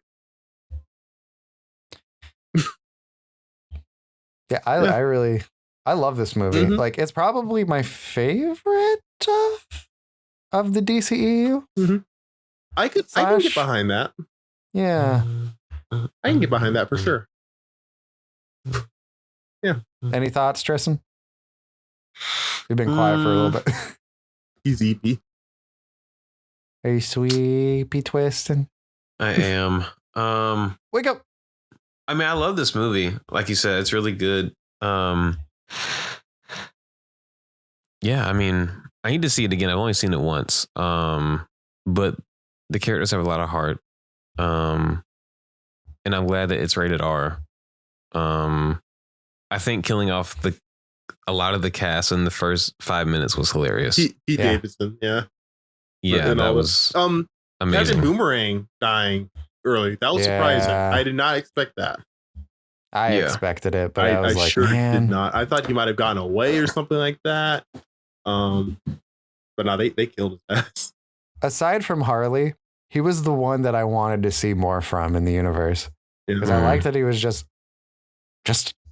Yeah, I love this movie. Mhm. Like, it's probably my favorite of the DCEU. I can Flash. get behind that. Yeah. I can get behind that for sure. Any thoughts, Tristan? You've been quiet for a little bit. He's EP. Are you sweepy twisting? I am. Wake up. I mean, I love this movie. Like you said, it's really good. Yeah, I mean, I need to see it again. I've only seen it once. But the characters have a lot of heart. And I'm glad that it's rated R. I think killing off a lot of the cast in the first 5 minutes was hilarious. Pete Yeah. Davidson, yeah. Yeah, And that all was Captain amazing. Boomerang dying early. That was Yeah. surprising. I did not expect that. I Yeah. expected it, but I was like, sure man. did not. I thought he might have gotten away or something like that. But no, they killed his ass. Aside from Harley, he was the one that I wanted to see more from in the universe. You Because know? I Mhm. liked that he was just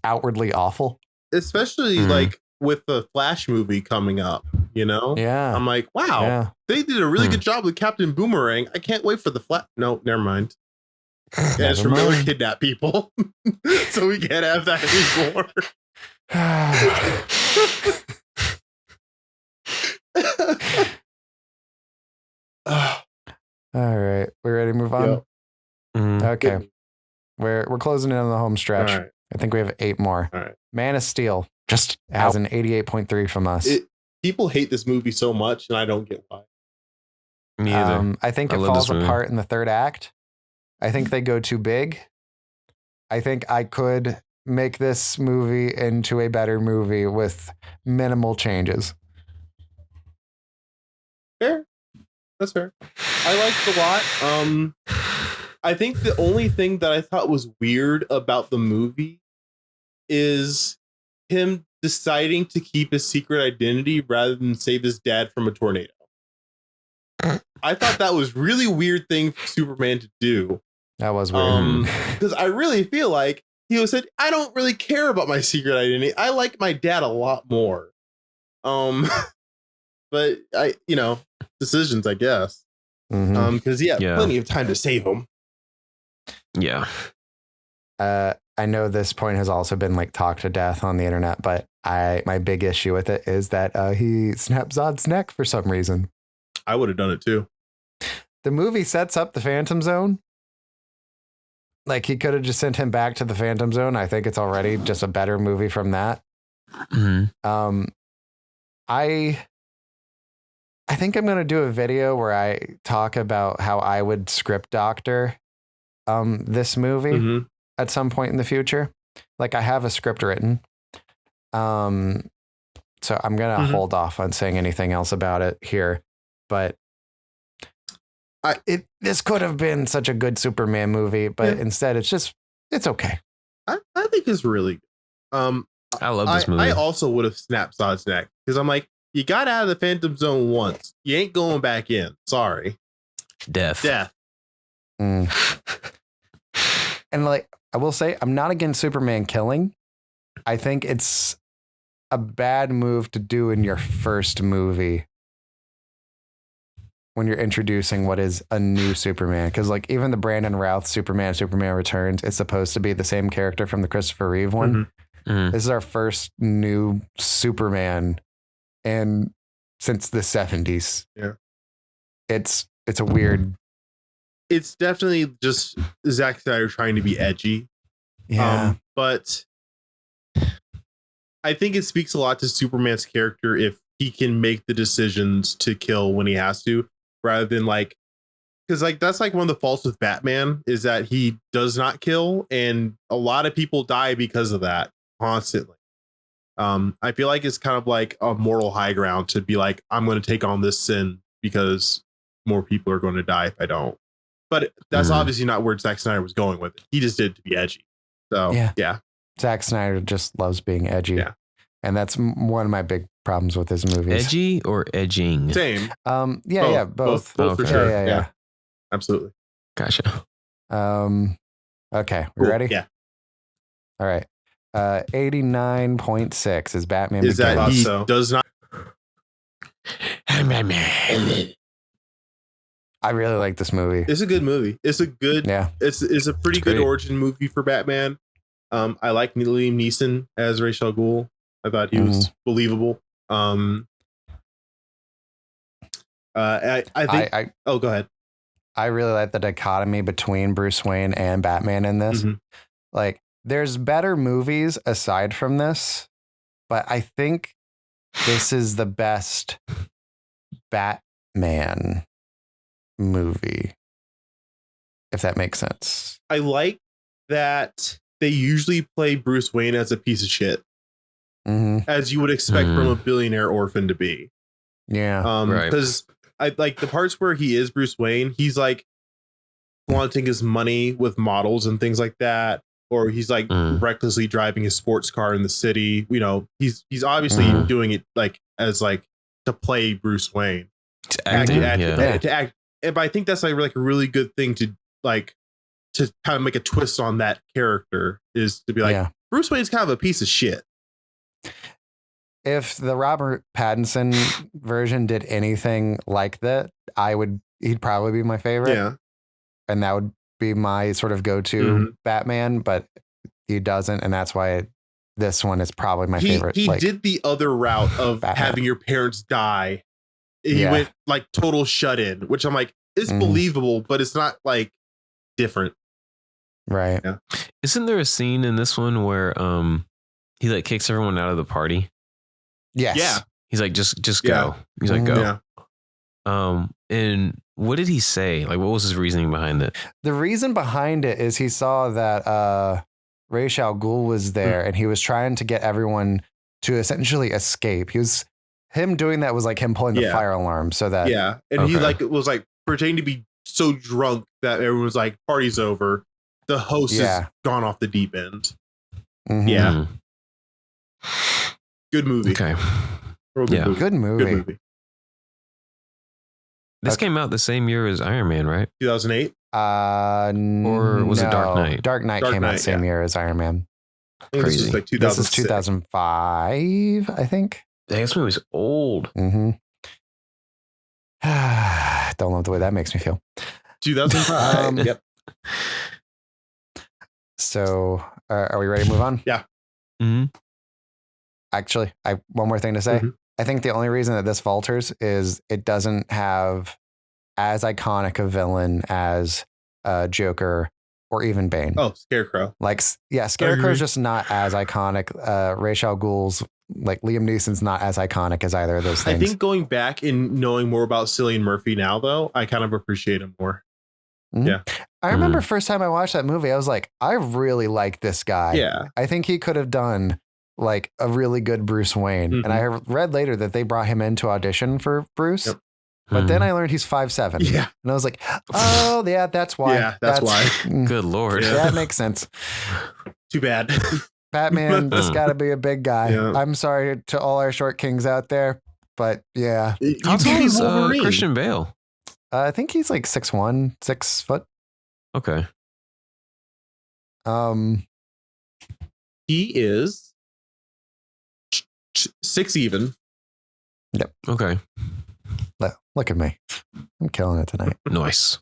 outwardly awful. Especially Mhm. like with the Flash movie coming up, you know? Yeah. I'm like, wow, Yeah. they did a really Hmm. good job with Captain Boomerang. I can't wait for the Flash. No, never mind. Yeah, just Never remember mind. kidnap people. So we can't have that anymore. All right. We ready to move on? Yep. Mhm. Okay. We're closing in on the home All stretch. right. I think we have 8 more. All right. Man of Steel just has an 88.3 from us. People hate this movie so much, and I don't get why. Me either. I think I it love falls this movie. apart in the third act. I think they go too big. I think I could make this movie into a better movie with minimal changes. Fair. That's fair. I liked it a lot. I think the only thing that I thought was weird about the movie is him deciding to keep his secret identity rather than save his dad from a tornado. I thought that was really weird thing for Superman to do. That was weird. Because I really feel like he said, I don't really care about my secret identity. I like my dad a lot more. But decisions, I guess. Mhm. Because he had Yeah. plenty of time to save him. Yeah. I know this point has also been like talked to death on the internet, but my big issue with it is that he snapped Zod's neck for some reason. I would have done it too. The movie sets up the Phantom Zone, Like he could have just sent him back to the Phantom Zone. I think it's already just a better movie from that. Mm-hmm. I think I'm gonna do a video where I talk about how I would script doctor this movie Mhm. at some point in the future. Like I have a script written. So I'm gonna Mhm. hold off on saying anything else about it here. But this could have been such a good Superman movie, but instead it's okay. I think it's really good. I love this movie. I also would have snapped Zod's neck because I'm like, you got out of the Phantom Zone once. You ain't going back in. Sorry. Death. Mm. And like I will say, I'm not against Superman killing. I think it's a bad move to do in your first movie when you're introducing what is a new Superman. Because like even the Brandon Routh Superman Returns is supposed to be the same character from the Christopher Reeve one. Mhm. Mhm. This is our first new Superman and since the 70s. Yeah. It's a weird. It's definitely just Zack Snyder trying to be edgy. Yeah. But I think it speaks a lot to Superman's character if he can make the decisions to kill when he has to, rather than like, because like that's like one of the faults with Batman is that he does not kill, and a lot of people die because of that constantly. I feel like it's kind of like a moral high ground to be like, I'm going to take on this sin because more people are going to die if I don't. But that's obviously not where Zack Snyder was going with it. He just did it to be edgy. So yeah. Zack Snyder just loves being edgy. Yeah. And that's one of my big problems with his movies. Edgy or edging? Same. Both. Both for sure. Yeah. Absolutely. Gotcha. Okay, we Cool. ready? Yeah. All right. 89.6 is Batman Is that Begins. he does not. I really like this movie. It's a good movie. It's a good. Yeah. It's a pretty It's good great. origin movie for Batman. I like Liam Neeson as Ra's al Ghul. I thought he was believable. I think. Oh, go ahead. I really like the dichotomy between Bruce Wayne and Batman in this. Mhm. Like, there's better movies aside from this, but I think this is the best Batman movie, if that makes sense. I like that they usually play Bruce Wayne as a piece of shit, as you would expect from a billionaire orphan to be. Yeah. Right. Because I like the parts where he is Bruce Wayne. He's like flaunting his money with models and things like that, or he's like recklessly driving his sports car in the city. You know, he's obviously doing it like as like to play Bruce Wayne, To acting, yeah. to act. But I think that's like a really good thing to like to kind of make a twist on that character is to be like Bruce Wayne's kind of a piece of shit. If the Robert Pattinson version did anything like that, he'd probably be my favorite. Yeah. And that would be my sort of go-to Batman, but he doesn't. And that's why this one is probably my favorite. He did the other route of Batman. having your parents die. He went like total shut in, which I'm like, it's believable, but it's not like different. Right. Yeah. Isn't there a scene in this one where he like kicks everyone out of the party? Yes. Yeah. He's like, just go. He's like, go. Yeah. And what did he say? Like, what was his reasoning behind it? The reason behind it is he saw that Ra's al Ghul was there and he was trying to get everyone to essentially escape. Him doing that was like him pulling the fire alarm so that. Yeah. And he like was like pretending to be so drunk that everyone was like, party's over. The host has gone off the deep end. Yeah. Good movie. Okay. Movie. Good movie. Good movie. This came out the same year as Iron Man, right? 2008. Or was it Dark Knight? Dark Knight came out the same year as Iron Man. I think this is like This is 2005, I think. Dang, this movie's old. Don't love the way that makes me feel. 2005. Yep. So, are we ready to move on? Yeah. Actually, one more thing to say. I think the only reason that this falters is it doesn't have as iconic a villain as Joker or even Bane. Oh, Scarecrow. Like, yeah, Scarecrow's agree. just not as iconic. Ra's al Ghul's, like Liam Neeson's not as iconic as either of those I things. think going back and knowing more about Cillian Murphy now, though, I kind of appreciate him more. Mhm. Yeah. I remember first time I watched that movie, I was like, I really like this guy. Yeah. I think he could have done like a really good Bruce Wayne. And I read later that they brought him in to audition for Bruce. Yep. But then I learned he's 5'7". Yeah. And I was like, oh, yeah, that's why. Yeah, that's why. Good Lord. Yeah. That makes sense. Too bad. Batman has got to be a big guy. Yeah. I'm sorry to all our short kings out there, but yeah. How tall be is Wolverine. Christian Bale? I think he's like 6'1", 6 foot. Okay. He is 6 even. Okay. Look at me. I'm killing it tonight. Nice.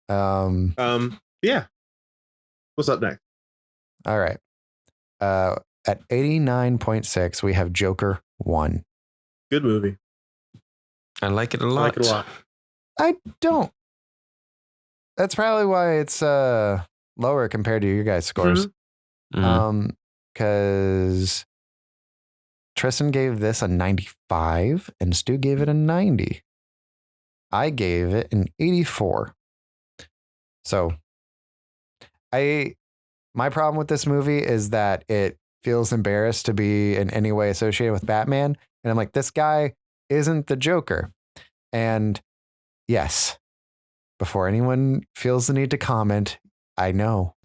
Yeah. What's up next? All right. At 89.6, we have Joker 1. Good movie. I like it a I lot. like it a lot. I don't. That's probably why it's lower compared to your guys' scores. Mhm. Because Tristan gave this a 95 and Stu gave it a 90. I gave it an 84. So my problem with this movie is that it feels embarrassed to be in any way associated with Batman. And I'm like, this guy isn't the Joker. And yes, before anyone feels the need to comment, I know.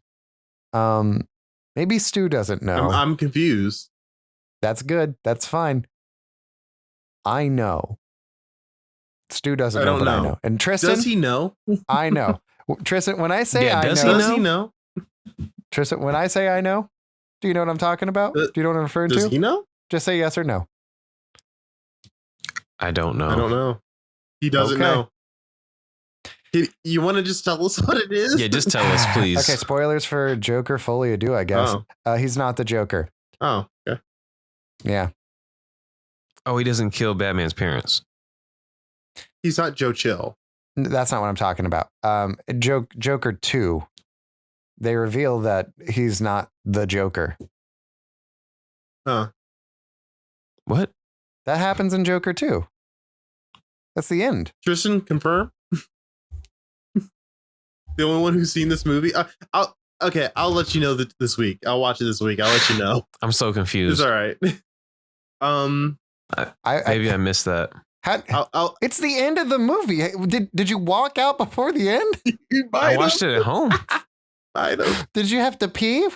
Maybe Stu doesn't know. I'm confused. That's good. That's fine. I know. Stu doesn't I know, don't but I know. know. And Tristan, Does he know? I know. Tristan, when I say Yeah, I does he know, Does he know? Tristan, when I say I know, do you know what I'm talking about? Do you know what I'm referring Does to? he know? Just say yes or no. I don't know. I don't know. He doesn't Okay. know. You want to just tell us what it is? Yeah, just tell us, please. Okay, spoilers for Joker Folie à Deux, I guess. He's not the Joker. Oh, okay. Yeah. Oh, he doesn't kill Batman's parents. He's not Joe Chill. That's not what I'm talking about. Joker 2, they reveal that he's not the Joker. What? That happens in Joker 2. That's the end. Tristan, confirm. The only one who's seen this movie. I'll let you know this week. I'll watch it this week. I'll let you know. I'm so It's confused. all right. Maybe I missed that. It's the end of the movie. Did you walk out before the end? I watched it at home. I don't. Did you have to pee?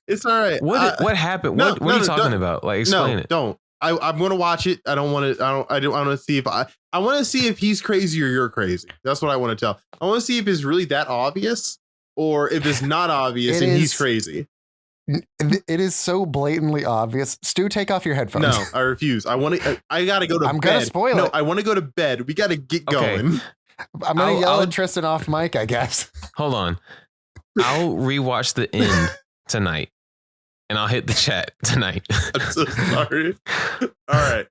It's all right. What happened? no, What are you talking don't. about? Like, explain it. Don't. I'm gonna watch it. I don't want to. I don't want to see if I want to see if he's crazy or you're crazy. That's what I want to tell. I want to see if it's really that obvious or if it's not obvious and he's crazy. It is so blatantly obvious. Stu, take off your headphones. No, I refuse. I want to. I gotta go to bed. I'm gonna spoil no, it. I want to go to bed. We gotta get Okay. going. I'm gonna yell I'll- at Tristan off mic, I guess. Hold on. I'll rewatch the end tonight, and I'll hit the chat tonight. I'm so sorry. All right.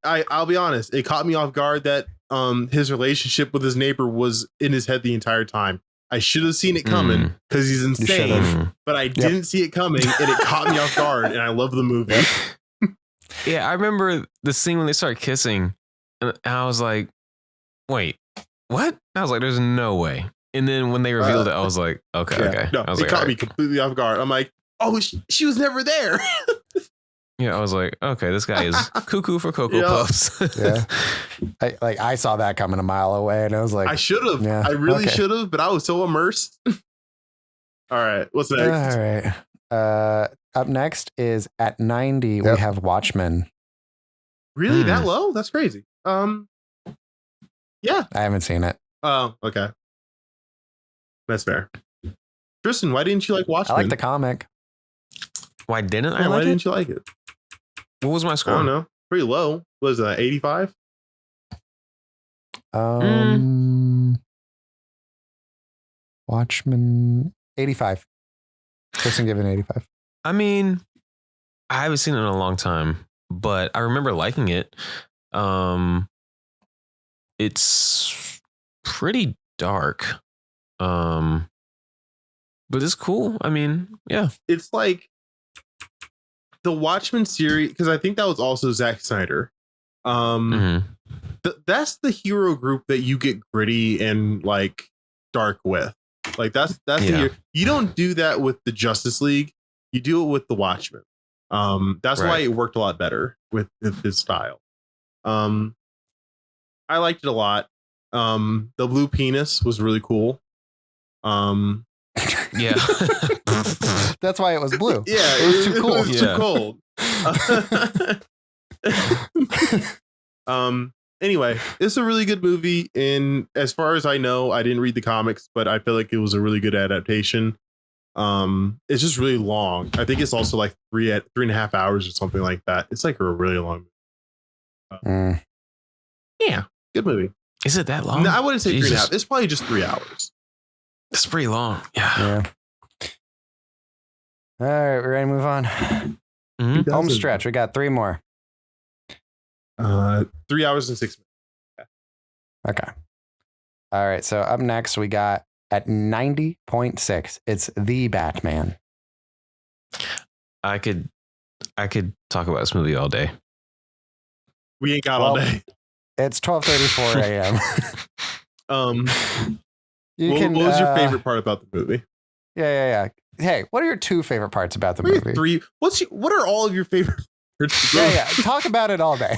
I'll be honest. It caught me off guard that his relationship with his neighbor was in his head the entire time. I should have seen it coming because he's insane, Mm. but I didn't see it coming, and it caught me off guard. And I love the movie. Yeah, I remember the scene when they start kissing, and I was like, "Wait, what?" I was like, "There's no way." And then when they revealed it, I was like, "Okay, Yeah. okay." No, I was it like, caught "All me right." completely off guard. I'm like, oh, she was never there. Yeah, I was like, "Okay, this guy is cuckoo for Cocoa Yeah. Puffs." Yeah. I saw that coming a mile away, and I was like, I should have. Yeah, I really okay. should have, but I was so immersed. All right, what's next? all right. Up next is at 90, we Yep. have Watchmen. Really, that low? That's crazy. Yeah. I haven't seen it. Oh, okay. That's fair. Tristan, why didn't you like Watchmen? I like the comic. Why didn't Yeah, I why like it? didn't you like it? What was my I score? don't know. Pretty low. What is that? 85? Watchmen 85. Tristan gave it an 85. I mean, I haven't seen it in a long time, but I remember liking it. It's pretty dark. But it's cool. I mean, yeah. It's like the Watchmen series, because I think that was also Zack Snyder. That's the hero group that you get gritty and like dark with. Like that's you don't do that with the Justice League. You do it with the Watchmen. That's why it worked a lot better with his style. I liked it a lot. The blue penis was really cool. Yeah. That's why it was blue. Yeah, it was too cool. It was too cold. Anyway, it's a really good movie. And as far as I know, I didn't read the comics, but I feel like it was a really good adaptation. It's just really long. I think it's also like 3.5 hours or something like that. It's like a really long movie. Yeah, good movie. Is it that long? No, I wouldn't say 3.5. It's probably just 3 hours. It's pretty long. Yeah. All right, we're ready to move on. Home stretch. We got 3 more. 3 hours and 6 minutes. Okay. All right. So up next, we got at 90.6. It's The Batman. I could talk about this movie all day. We ain't got all day. It's 12:34 a.m. What was your favorite part about the movie? Yeah. Hey, what are your 2 favorite parts about the movie? 3. What are all of your favorite parts? Yeah. Talk about it all day.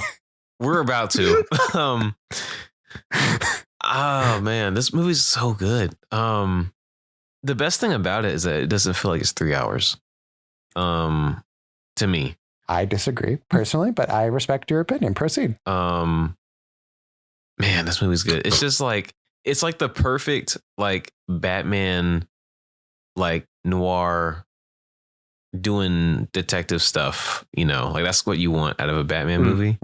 We're about to. Oh man, this movie's so good. The best thing about it is that it doesn't feel like it's 3 hours. To me. I disagree personally, but I respect your opinion. Proceed. Man, this movie's good. It's just like it's like the perfect like Batman, like noir, doing detective stuff. You know, like that's what you want out of a Batman movie.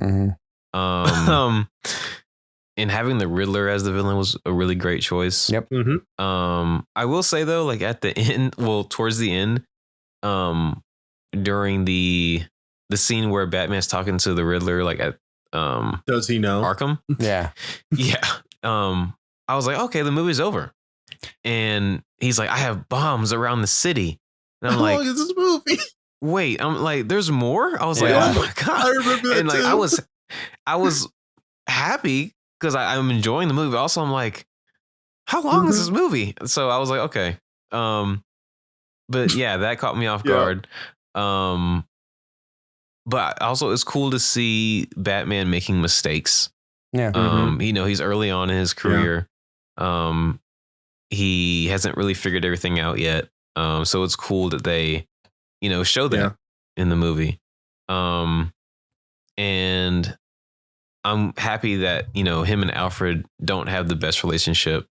And having the Riddler as the villain was a really great choice. Yep. I will say though, like at the end, towards the end, during the scene where Batman's talking to the Riddler, like at does he know Arkham? Yeah. I was like, okay, the movie's over, and he's like, I have bombs around the city, and I'm How like, long is this movie? Wait, I'm like, there's more. I was like, oh my god, I remember that and like too. I was happy because I'm enjoying the movie. Also, I'm like, how long is this movie? So I was like, okay. But yeah, that caught me off guard. But also it's cool to see Batman making mistakes. Yeah. You know, he's early on in his career. He hasn't really figured everything out yet. So it's cool that they, you know, show that in the movie. And I'm happy that, you know, him and Alfred don't have the best relationship.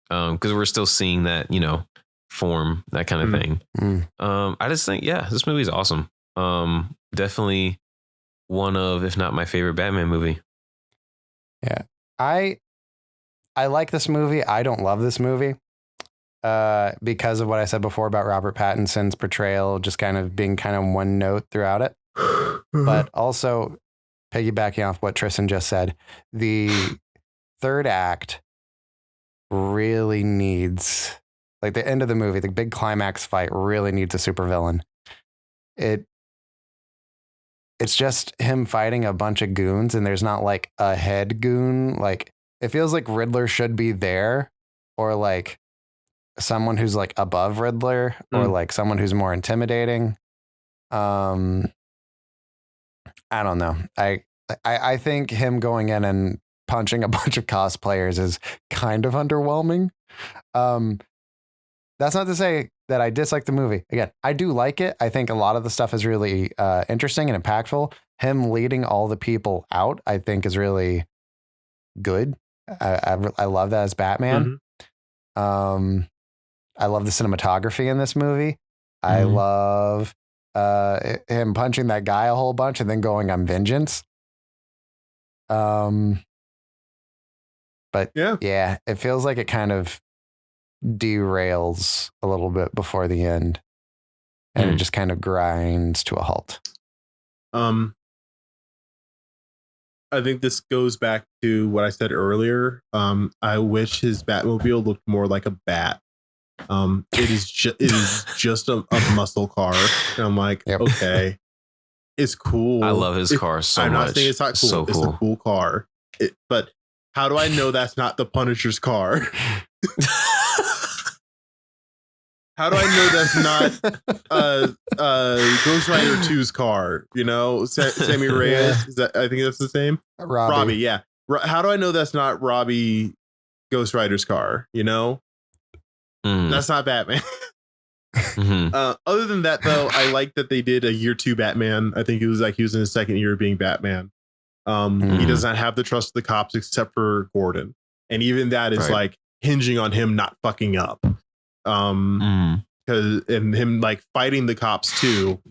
Because we're still seeing that, you know, form, that kind of thing. I just think, this movie is awesome. Definitely one of, if not my favorite Batman movie. Yeah. I like this movie. I don't love this movie. Because of what I said before about Robert Pattinson's portrayal, just kind of being kind of one note throughout it. But also piggybacking off what Tristan just said, the third act really needs, like the end of the movie, the big climax fight really needs a supervillain. It's just him fighting a bunch of goons, and there's not like a head goon. Like it feels like Riddler should be there, or like someone who's like above Riddler, or like someone who's more intimidating. I don't know. I think him going in and punching a bunch of cosplayers is kind of underwhelming. That's not to say that I dislike the movie. Again, I do like it. I think a lot of the stuff is really interesting and impactful. Him leading all the people out, I think, is really good. I love that as Batman. I love the cinematography in this movie. I love him punching that guy a whole bunch and then going on vengeance. But yeah, it feels like it kind of derails a little bit before the end, and it just kind of grinds to a halt. I think this goes back to what I said earlier. I wish his Batmobile looked more like a bat It is just a muscle car. And I'm like, Yep. okay, it's cool. I love his car so much. I'm not saying it's not cool. So It's a cool car. But how do I know that's not the Punisher's car? How do I know that's not Ghost Rider 2's car? You know, Sammy Reyes. Is that? I think that's the same. Robbie. Yeah. How do I know that's not Robbie Ghost Rider's car? You know, that's not Batman. Other than that, though, I like that they did a year 2 Batman. I think it was like he was in his second year of being Batman. He does not have the trust of the cops except for Gordon, and even that is like hinging on him not fucking up. Because and him like fighting the cops too.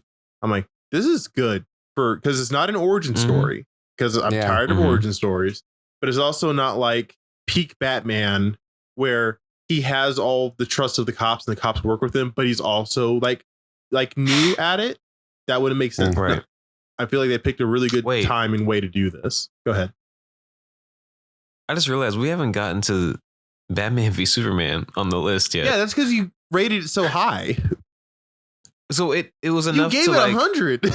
I'm like, this is good because it's not an origin story, because I'm tired of origin stories, but it's also not like peak Batman where he has all the trust of the cops and the cops work with him, but he's also like new at it. That wouldn't make sense. Right. No. I feel like they picked a really good time and way to do this. Go ahead. I just realized we haven't gotten to Batman v Superman on the list yet. Yeah, that's because you rated it so high. So it was enough. You gave it 100.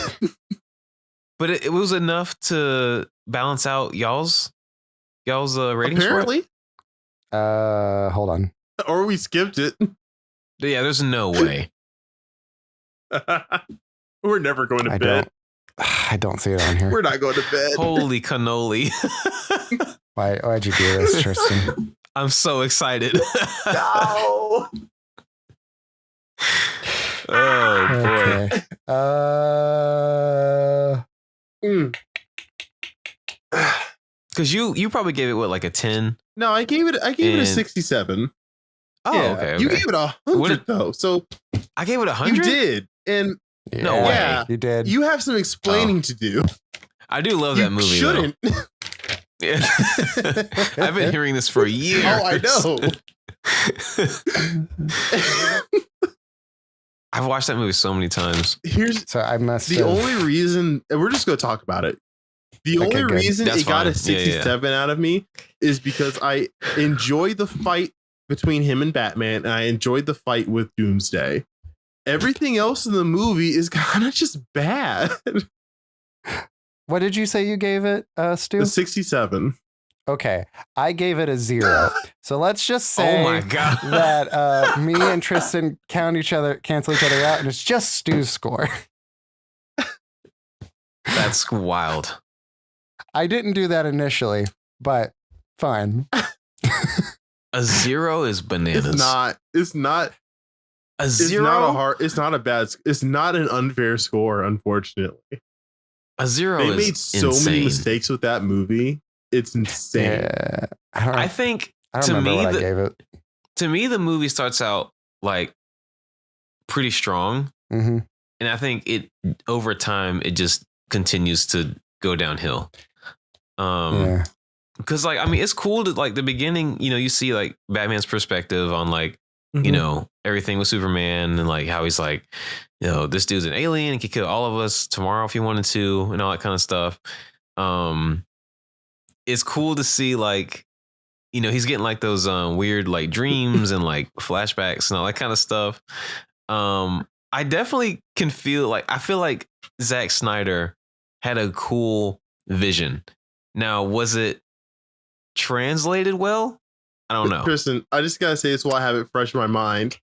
But it was enough to balance out y'all's ratings. Apparently. Hold on. Or we skipped it. Yeah, there's no way. We're never going to bed. I don't see it on here. We're not going to bed. Holy cannoli. Why'd you do this, Tristan? I'm so excited. No. Oh boy. Because you probably gave it what, like a 10? No, I gave it a 67. Oh, yeah. okay. You gave it 100 though. So I gave it 100. You did, and no way. Yeah, you did. You have some explaining to do. I do love that movie. Shouldn't. Yeah. I've been hearing this for years. Oh, I know. I've watched that movie so many times. The only reason, and we're just going to talk about it. The only reason it got a 67 out of me is because I enjoyed the fight between him and Batman, and I enjoyed the fight with Doomsday. Everything else in the movie is kind of just bad. What did you say you gave it, Stu? A 67. Okay, I gave it a 0. So let's just say oh my God. that me and Tristan cancel each other out, and it's just Stu's score. That's wild. I didn't do that initially, but fine. A 0 is bananas. It's not. A 0? It's not an unfair score, unfortunately. A 0 they is made so insane. many mistakes with that movie. It's insane. Yeah, I think I don't remember what I gave it. To me, the movie starts out like pretty strong. Mm-hmm. And I think it over time, it just continues to go downhill. Because like, I mean, it's cool to like the beginning, you know, you see like Batman's perspective on like, you know, everything with Superman and like how he's like, you know, this dude's an alien and could kill all of us tomorrow if he wanted to and all that kind of stuff. It's cool to see like, you know, he's getting like those weird like dreams and like flashbacks and all that kind of stuff. I definitely can feel like, I feel like Zack Snyder had a cool vision. Now, was it translated well? I don't know. Tristan, I just gotta say this while I have it fresh in my mind.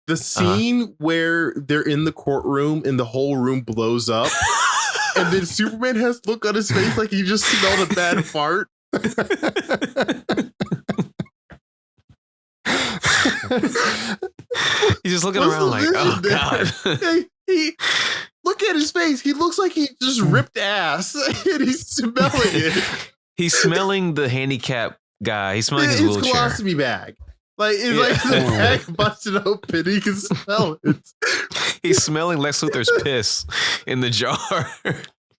The scene where they're in the courtroom and the whole room blows up, and then Superman has to look on his face like he just smelled a bad fart. He's just looking around like, oh God. he look at his face. He looks like he just ripped ass, and he's smelling it. He's smelling the handicap guy. He's smelling his wheelchair. Colostomy bag. Like it's like the bag busted open. He can smell it. He's smelling Lex Luthor's piss in the jar.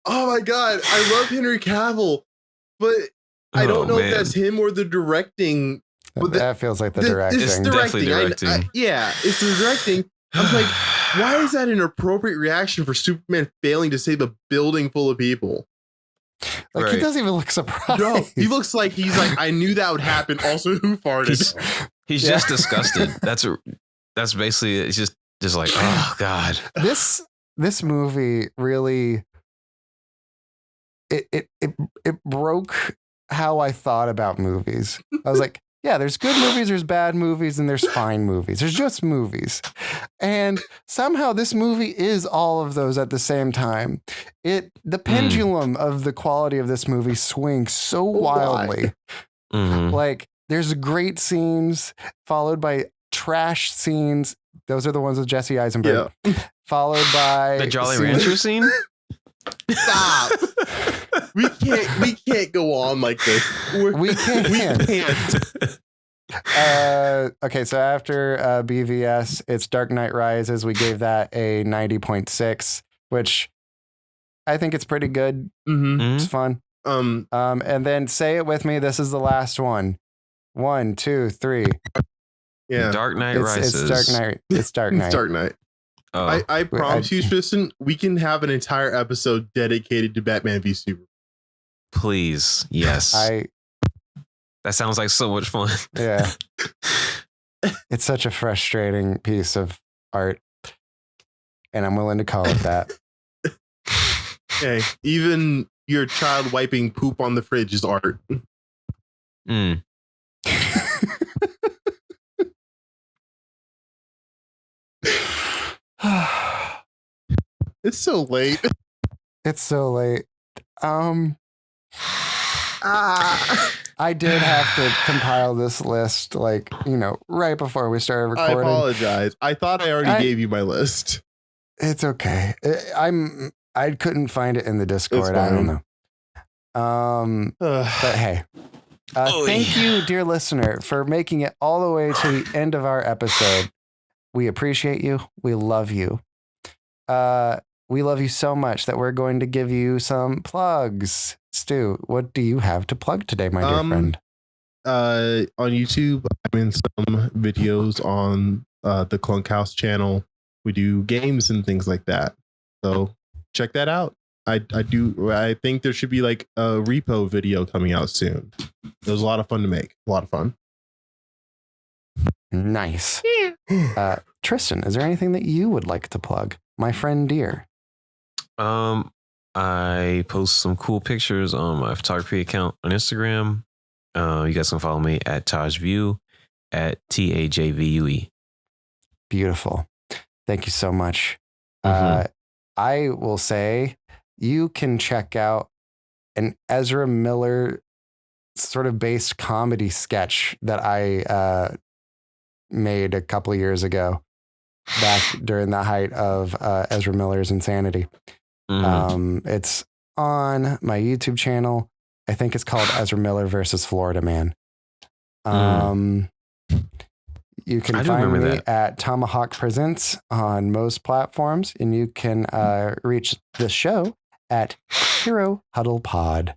Oh my God. I love Henry Cavill, but I don't know if that's him or the directing. That feels like the directing. It's definitely directing. Yeah, it's the directing. I'm like, why is that an appropriate reaction for Superman failing to save a building full of people? Like he doesn't even look surprised. No, he looks like he's like, I knew that would happen. Also, who farted? He's just disgusted. That's basically it's just like, oh God. This movie really it broke how I thought about movies. I was like, yeah, there's good movies, there's bad movies, and there's fine movies. There's just movies. And somehow this movie is all of those at the same time. The pendulum of the quality of this movie swings so wildly. Mm-hmm. Like, there's great scenes followed by trash scenes. Those are the ones with Jesse Eisenberg. Yeah. Followed by The Jolly scenes- Rancher scene? Stop. We can't go on like this. We can't. We can't. Okay, so after BVS, it's Dark Knight Rises. We gave that a 90.6, which I think it's pretty good. Mm-hmm. It's fun. And then say it with me. This is the last one. 1, 2, 3. Yeah. Dark Knight It's Rises. Dark Knight. It's Dark Knight. It's Dark Knight. Oh. I promise you, Tristan, we can have an entire episode dedicated to Batman v Superman. Please. Yes. That sounds like so much fun. Yeah. It's such a frustrating piece of art. And I'm willing to call it that. Hey, even your child wiping poop on the fridge is art. Mm. It's so late. It's so late. I did have to compile this list, like, right before we started I recording. apologize. I thought I already gave you my list. It's okay. I couldn't find it in the Discord. I don't know. But hey, thank you, dear listener, for making it all the way to the end of our episode. We appreciate you. We love you. We love you so much that we're going to give you some plugs. Stu, what do you have to plug today, my dear friend? On YouTube, I'm in some videos on the Clunk House channel. We do games and things like that. So check that out. I think there should be like a repo video coming out soon. It was a lot of fun to make. A lot of fun. Nice. Tristan, is there anything that you would like to plug? My friend dear. I post some cool pictures on my photography account on Instagram. You guys can follow me at TajView at TAJVUE. Beautiful. Thank you so much. Mhm. I will say you can check out an Ezra Miller sort of based comedy sketch that I made a couple of years ago, back during the height of Ezra Miller's insanity. It's on my YouTube channel. I think it's called Ezra Miller versus Florida Man. You can find me at Tomahawk Presents on most platforms, and you can reach the show at Hero Huddle Pod.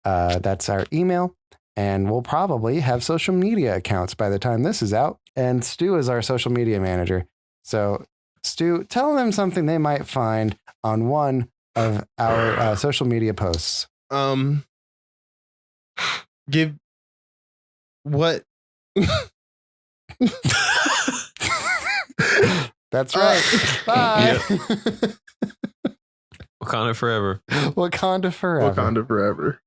That's our email, and we'll probably have social media accounts by the time this is out. And Stu is our social media manager. So, Stu, tell them something they might find on one of our social media posts. Give what? That's right. Bye. Wakanda forever. Wakanda forever. Wakanda forever.